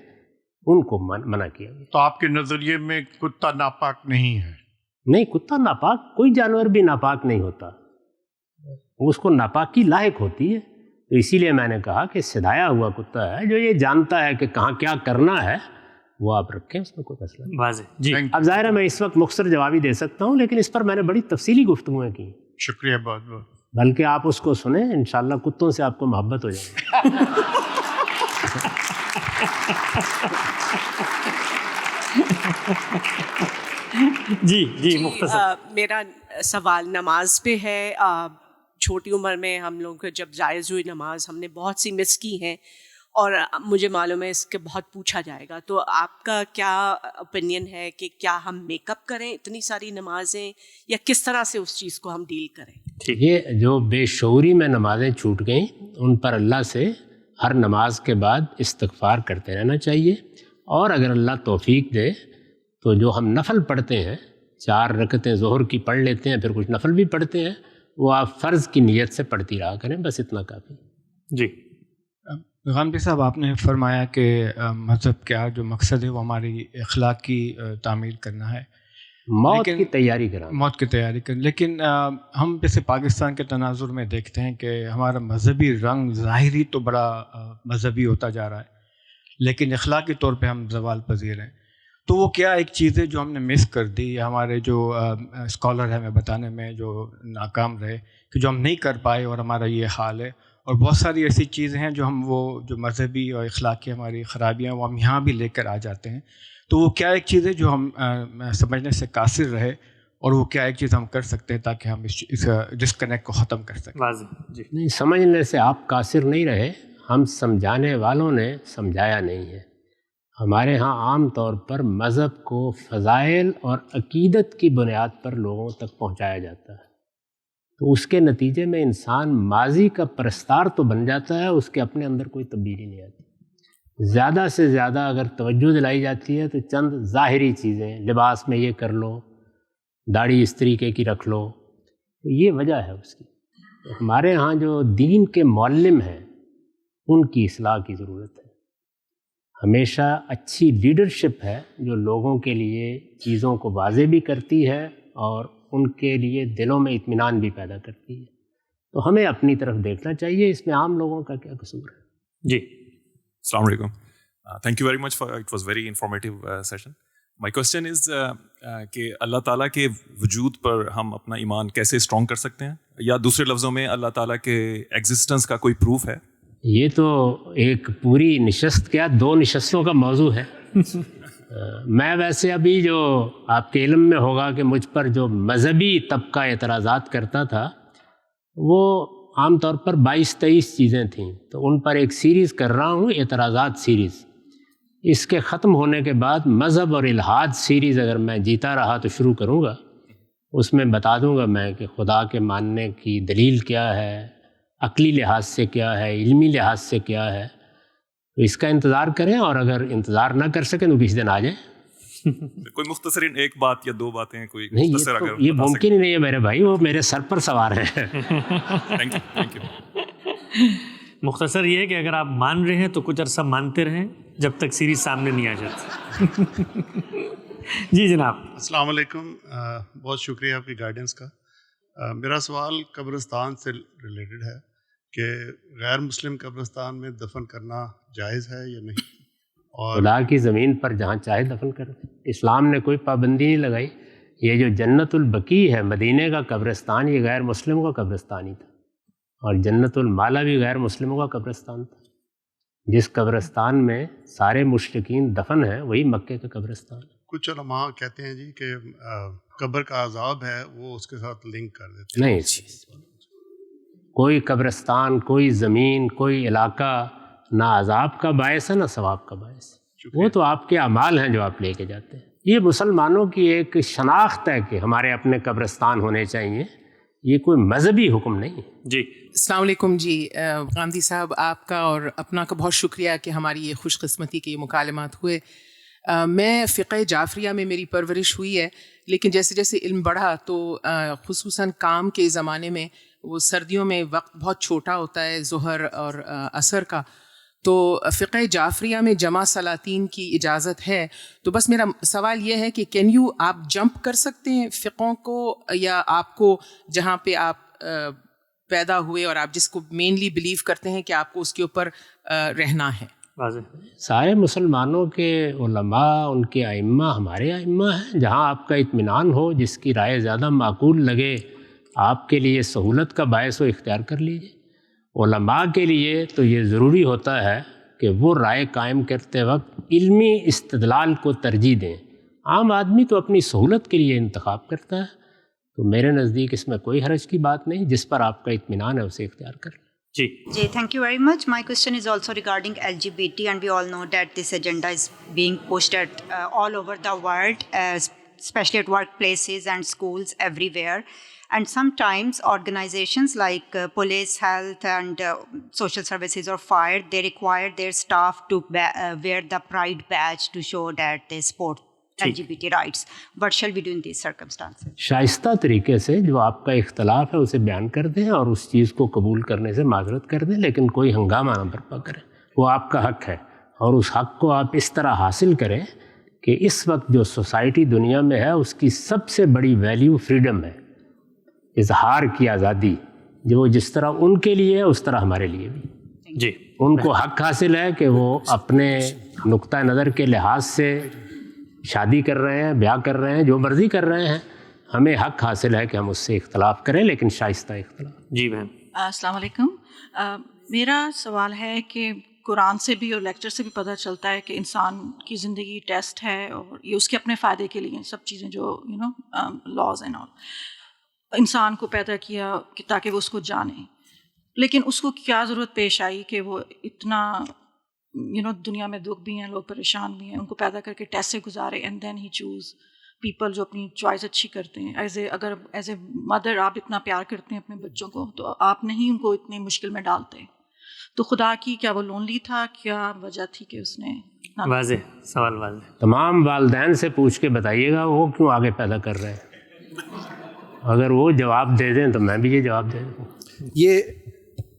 ان کو منع کیا گیا. تو آپ کے نظریے میں کتا ناپاک نہیں ہے؟ نہیں, کتا ناپاک, کوئی جانور بھی ناپاک نہیں ہوتا, اس کو ناپاکی لاحق ہوتی ہے. تو اسی لیے میں نے کہا کہ صدایا ہوا کتا ہے جو یہ جانتا ہے کہ کہاں کیا کرنا ہے, وہ آپ رکھیں, اس میں کوئی مسئلہ نہیں. واضح جی. اب ظاہر ہے میں اس وقت مختصر جوابی دے سکتا ہوں, لیکن اس پر میں نے بڑی تفصیلی گفتگویں کی. شکریہ بہت بہت. بلکہ آپ اس کو سنیں, انشاءاللہ کتوں سے آپ کو محبت ہو جائے گی. جی جی مختصر. میرا سوال نماز پہ ہے. چھوٹی عمر میں ہم لوگوں کو جب جائز ہوئی نماز, ہم نے بہت سی مس کی ہیں, اور مجھے معلوم ہے اس کے بہت پوچھا جائے گا. تو آپ کا کیا اوپینین ہے کہ کیا ہم میک اپ کریں اتنی ساری نمازیں, یا کس طرح سے اس چیز کو ہم ڈیل کریں؟ یہ جو بے شعوری میں نمازیں چھوٹ گئیں, ان پر اللہ سے ہر نماز کے بعد استغفار کرتے رہنا چاہیے. اور اگر اللہ توفیق دے تو جو ہم نفل پڑھتے ہیں, 4 رکعتیں ظہر کی پڑھ لیتے ہیں, پھر کچھ نفل بھی پڑھتے ہیں, وہ آپ فرض کی نیت سے پڑھتی رہا کریں, بس اتنا کافی. جی غامدی صاحب, آپ نے فرمایا کہ مذہب کا جو مقصد ہے وہ ہماری اخلاق کی تعمیر کرنا ہے, موت کی تیاری کرنا, موت کی تیاری کرنا. لیکن ہم جیسے پاکستان کے تناظر میں دیکھتے ہیں کہ ہمارا مذہبی رنگ ظاہری تو بڑا مذہبی ہوتا جا رہا ہے, لیکن اخلاقی طور پہ ہم زوال پذیر ہیں. تو وہ کیا ایک چیز ہے جو ہم نے مس کر دی, یا ہمارے جو اسکالر ہیں ہمیں بتانے میں جو ناکام رہے, کہ جو ہم نہیں کر پائے اور ہمارا یہ حال ہے. اور بہت ساری ایسی چیزیں ہیں جو ہم وہ جو مذہبی اور اخلاقی ہماری خرابیاں وہ ہم یہاں بھی لے کر آ جاتے ہیں. تو وہ کیا ایک چیز ہے جو ہم سمجھنے سے قاصر رہے, اور وہ کیا ایک چیز ہم کر سکتے ہیں تاکہ ہم اس ڈسکنیکٹ کو ختم کر سکیں؟ واضح جی. نہیں, سمجھنے سے آپ قاصر نہیں رہے, ہم سمجھانے والوں نے سمجھایا نہیں ہے. ہمارے ہاں عام طور پر مذہب کو فضائل اور عقیدت کی بنیاد پر لوگوں تک پہنچایا جاتا ہے. تو اس کے نتیجے میں انسان ماضی کا پرستار تو بن جاتا ہے، اس کے اپنے اندر کوئی تبدیلی نہیں آتی۔ زیادہ سے زیادہ اگر توجہ دلائی جاتی ہے تو چند ظاہری چیزیں، لباس میں یہ کر لو، داڑھی اس طریقے کی رکھ لو، تو یہ وجہ ہے اس کی۔ ہمارے ہاں جو دین کے معلم ہیں ان کی اصلاح کی ضرورت ہے۔ ہمیشہ اچھی لیڈرشپ ہے جو لوگوں کے لیے چیزوں کو واضح بھی کرتی ہے اور ان کے لیے دلوں میں اطمینان بھی پیدا کرتی ہے۔ تو ہمیں اپنی طرف دیکھنا چاہیے، اس میں عام لوگوں کا کیا قصور ہے۔ جی السلام علیکم. Thank you very much for it was very informative session. My question is کہ اللہ تعالیٰ کے وجود پر ہم اپنا ایمان کیسے اسٹرانگ کر سکتے ہیں، یا دوسرے لفظوں میں اللہ تعالیٰ کے ایگزسٹنس کا کوئی پروف ہے؟ یہ تو ایک پوری نشست کیا 2 نشستوں کا موضوع ہے۔ میں ویسے ابھی جو آپ کے علم میں ہوگا کہ مجھ پر جو مذہبی طبقہ اعتراضات کرتا تھا وہ عام طور پر 22-23 چیزیں تھیں، تو ان پر ایک سیریز کر رہا ہوں، اعتراضات سیریز۔ اس کے ختم ہونے کے بعد مذہب اور الحاد سیریز اگر میں جیتا رہا تو شروع کروں گا، اس میں بتا دوں گا میں کہ خدا کے ماننے کی دلیل کیا ہے، عقلی لحاظ سے کیا ہے، علمی لحاظ سے کیا ہے۔ تو اس کا انتظار کریں، اور اگر انتظار نہ کر سکیں تو کسی دن آ جائیں۔ کوئی مختصراً 1 بات یا 2 باتیں کوئی نہیں، مختصر اگر یہ ممکن ہی نہیں ہے میرے بھائی، وہ میرے سر پر سوار ہیں۔ Thank you. مختصر یہ ہے کہ اگر آپ مان رہے ہیں تو کچھ عرصہ مانتے رہیں جب تک سیریز سامنے نہیں آ جاتی۔ جی جناب. السلام علیکم. بہت شکریہ آپ کی گائیڈنس کا. میرا سوال قبرستان سے ریلیٹڈ ہے کہ غیر مسلم قبرستان میں دفن کرنا جائز ہے یا نہیں؟ اور خدا کی زمین پر جہاں چاہے دفن کر دیں، اسلام نے کوئی پابندی نہیں لگائی۔ یہ جو جنت البقیع ہے مدینے کا قبرستان، یہ غیر مسلموں کا قبرستان ہی تھا، اور جنت المالا بھی غیر مسلموں کا قبرستان تھا۔ جس قبرستان میں سارے مشرکین دفن ہیں وہی مکے کا قبرستان ہے۔ کچھ علماء کہتے ہیں جی کہ قبر کا عذاب ہے وہ اس کے ساتھ لنک کر دیتے ہیں۔ نہیں، کوئی قبرستان، کوئی زمین، کوئی علاقہ نہ عذاب کا باعث ہے نہ ثواب کا باعث ہے، وہ تو آپ کے اعمال ہیں جو آپ لے کے جاتے ہیں۔ یہ مسلمانوں کی ایک شناخت ہے کہ ہمارے اپنے قبرستان ہونے چاہیے، یہ کوئی مذہبی حکم نہیں ہے۔ جی السلام علیکم. جی غامدی صاحب، آپ کا اور اپنا کا بہت شکریہ کہ ہماری یہ خوش قسمتی کے یہ مکالمات ہوئے۔ میں فقہ جعفریہ میں میری پرورش ہوئی ہے، لیکن جیسے جیسے علم بڑھا تو خصوصاً کام کے زمانے میں وہ سردیوں میں وقت بہت چھوٹا ہوتا ہے، ظہر اور عصر کا، تو فقہ جعفریہ میں جمع سلاطین کی اجازت ہے۔ تو بس میرا سوال یہ ہے کہ آپ جمپ کر سکتے ہیں فقوں کو، یا آپ کو جہاں پہ آپ پیدا ہوئے اور آپ جس کو مینلی بلیو کرتے ہیں کہ آپ کو اس کے اوپر رہنا ہے؟ سارے مسلمانوں کے علماء، ان کے ائمہ ہمارے ائمہ ہیں، جہاں آپ کا اطمینان ہو، جس کی رائے زیادہ معقول لگے، آپ کے لیے سہولت کا باعث ہو، اختیار کر لیجیے۔ علماء کے لیے تو یہ ضروری ہوتا ہے کہ وہ رائے قائم کرتے وقت علمی استدلال کو ترجیح دیں۔ عام آدمی تو اپنی سہولت کے لیے انتخاب کرتا ہے، تو میرے نزدیک اس میں کوئی حرج کی بات نہیں، جس پر آپ کا اطمینان ہے اسے اختیار کر لیں۔ جی thank you very much. My question is also regarding LGBT, and we all know that this agenda is being pushed at all over the world, especially at workplaces and schools everywhere. And sometimes organizations like police, health and social services or fire, they require their staff to wear the pride badge to show that they support LGBT rights. What shall we do in these circumstances? شائستہ طریقے سے جو آپ کا اختلاف ہے اسے بیان کر دیں اور اس چیز کو قبول کرنے سے معذرت کر دیں، لیکن کوئی ہنگامہ نہ برپا کریں، وہ آپ کا حق ہے، اور اس حق کو آپ اس طرح حاصل کریں کہ اس وقت جو سوسائٹی دنیا میں ہے اس کی سب سے بڑی ویلیو فریڈم ہے، اظہار کی آزادی، جو جس طرح ان کے لیے ہے اس طرح ہمارے لیے بھی۔ جی ان کو حق حاصل ہے کہ وہ اپنے نقطہ نظر کے لحاظ سے شادی کر رہے ہیں، بیاہ کر رہے ہیں، جو مرضی کر رہے ہیں، ہمیں حق حاصل ہے کہ ہم اس سے اختلاف کریں، لیکن شائستہ اختلاف۔ جی بہن السلام علیکم. میرا سوال ہے کہ قرآن سے بھی اور لیکچر سے بھی پتہ چلتا ہے کہ انسان کی زندگی ٹیسٹ ہے، اور یہ اس کے اپنے فائدے کے لیے سب چیزیں جو لاز اینڈ آل، انسان کو پیدا کیا کہ تاکہ وہ اس کو جانے، لیکن اس کو کیا ضرورت پیش آئی کہ وہ اتنا دنیا میں دکھ بھی ہیں، لوگ پریشان بھی ہیں، ان کو پیدا کر کے ٹیسٹ سے گزارے، and then he chose people جو اپنی چوائس اچھی کرتے ہیں. اگر ایز اے مدر آپ اتنا پیار کرتے ہیں اپنے بچوں کو تو آپ نہیں ان کو اتنی مشکل میں ڈالتے. تو خدا کی کیا وہ لونلی تھا, کیا وجہ تھی کہ اس نے واضح سوال واضح. تمام والدین سے پوچھ کے بتائیے گا وہ کیوں آگے پیدا کر رہے ہیں. اگر وہ جواب دے دیں تو میں بھی یہ جواب دے دوں. یہ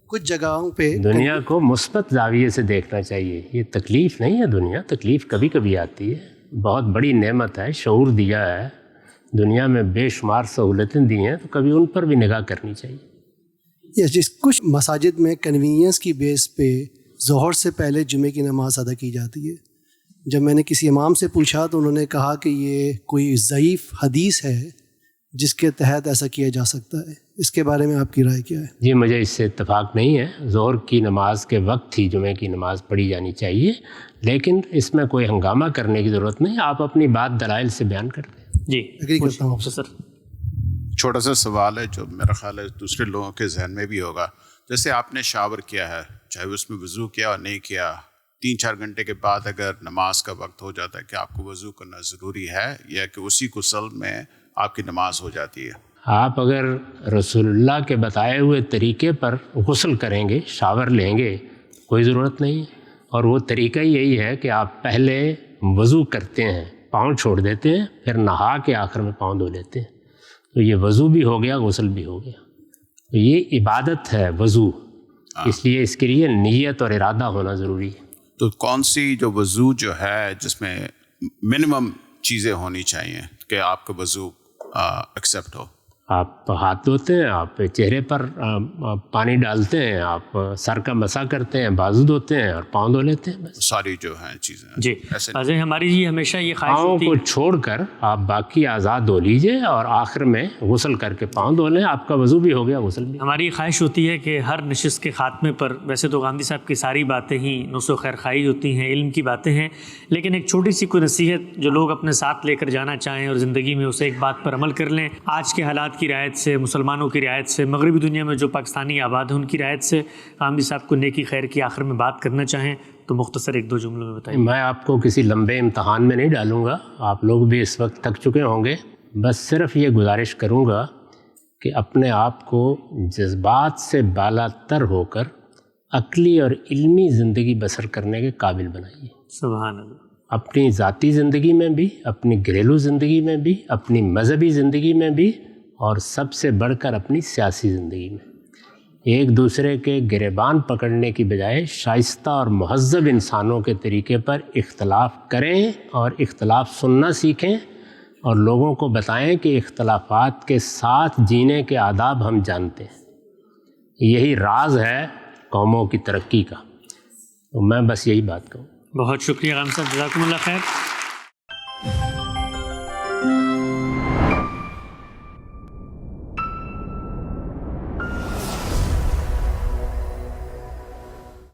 کچھ جگہوں پہ دنیا کو مثبت زاویے سے دیکھنا چاہیے. یہ تکلیف نہیں ہے دنیا, تکلیف کبھی کبھی آتی ہے. بہت بڑی نعمت ہے, شعور دیا ہے, دنیا میں بے شمار سہولتیں دی ہیں, تو کبھی ان پر بھی نگاہ کرنی چاہیے. جس کچھ مساجد میں کنوینئنس کی بیس پہ ظہر سے پہلے جمعے کی نماز ادا کی جاتی ہے. جب میں نے کسی امام سے پوچھا تو انہوں نے کہا کہ یہ کوئی ضعیف حدیث ہے جس کے تحت ایسا کیا جا سکتا ہے. اس کے بارے میں آپ کی رائے کیا ہے؟ جی مجھے اس سے اتفاق نہیں ہے. ظہر کی نماز کے وقت ہی جمعے کی نماز پڑھی جانی چاہیے, لیکن اس میں کوئی ہنگامہ کرنے کی ضرورت نہیں. آپ اپنی بات دلائل سے بیان کر دیں. جی اگری کرتا ہوں سر. چھوٹا سا سوال ہے جو میرا خیال ہے دوسرے لوگوں کے ذہن میں بھی ہوگا. جیسے آپ نے شاور کیا ہے, چاہے اس میں وضو کیا اور نہیں کیا, 3-4 گھنٹے کے بعد اگر نماز کا وقت ہو جاتا ہے, کہ آپ کو وضو کرنا ضروری ہے یا کہ اسی غسل میں آپ کی نماز ہو جاتی ہے؟ آپ اگر رسول اللہ کے بتائے ہوئے طریقے پر غسل کریں گے, شاور لیں گے, کوئی ضرورت نہیں ہے. اور وہ طریقہ یہی ہے کہ آپ پہلے وضو کرتے ہیں, پاؤں چھوڑ دیتے ہیں, پھر نہا کے آخر میں پاؤں دھو لیتے ہیں. تو یہ وضو بھی ہو گیا, غسل بھی ہو گیا. تو یہ عبادت ہے وضو, اس لیے اس کے لیے نیت اور ارادہ ہونا ضروری ہے. تو کون سی جو وضو جو ہے جس میں منیمم چیزیں ہونی چاہیے کہ آپ کا وضو ایکسیپٹ ہو؟ آپ ہاتھ دھوتے ہیں, آپ چہرے پر پانی ڈالتے ہیں, آپ سر کا مسح کرتے ہیں, بازو دھوتے ہیں اور پاؤں دھو لیتے ہیں, بس. ساری جو ہیں چیزیں. جی ایسے ہماری جی ہمیشہ یہ خواہش پاؤں ہوتی کو چھوڑ کر آپ باقی اعضاء دھو لیجئے اور آخر میں غسل کر کے پاؤں دھو لیں. آپ کا وضو بھی ہو گیا, غسل بھی. ہماری خواہش ہوتی ہے کہ ہر نشست کے خاتمے پر, ویسے تو غامدی صاحب کی ساری باتیں ہی نصح و خیر خواہی ہوتی ہیں, علم کی باتیں ہیں, لیکن ایک چھوٹی سی کوئی نصیحت جو لوگ اپنے ساتھ لے کر جانا چاہیں اور زندگی میں اسے ایک بات پر عمل کر لیں. آج کے حالات کی رعایت سے, مسلمانوں کی رعایت سے, مغربی دنیا میں جو پاکستانی آباد ہیں ان کی رعایت سے, غامدی صاحب کو نیکی خیر کی آخر میں بات کرنا چاہیں تو مختصر 1-2 جملوں میں بتائیں. میں آپ کو کسی لمبے امتحان میں نہیں ڈالوں گا, آپ لوگ بھی اس وقت تھک چکے ہوں گے. بس صرف یہ گزارش کروں گا کہ اپنے آپ کو جذبات سے بالا تر ہو کر عقلی اور علمی زندگی بسر کرنے کے قابل بنائیے. سبحان اللہ. اپنی ذاتی زندگی میں بھی, اپنی گھریلو زندگی میں بھی, اپنی مذہبی زندگی میں بھی, اور سب سے بڑھ کر اپنی سیاسی زندگی میں. ایک دوسرے کے گریبان پکڑنے کی بجائے شائستہ اور مہذب انسانوں کے طریقے پر اختلاف کریں اور اختلاف سننا سیکھیں, اور لوگوں کو بتائیں کہ اختلافات کے ساتھ جینے کے آداب ہم جانتے ہیں. یہی راز ہے قوموں کی ترقی کا. تو میں بس یہی بات کہوں. بہت شکریہ غام صاحب, جزاکم اللہ خیر.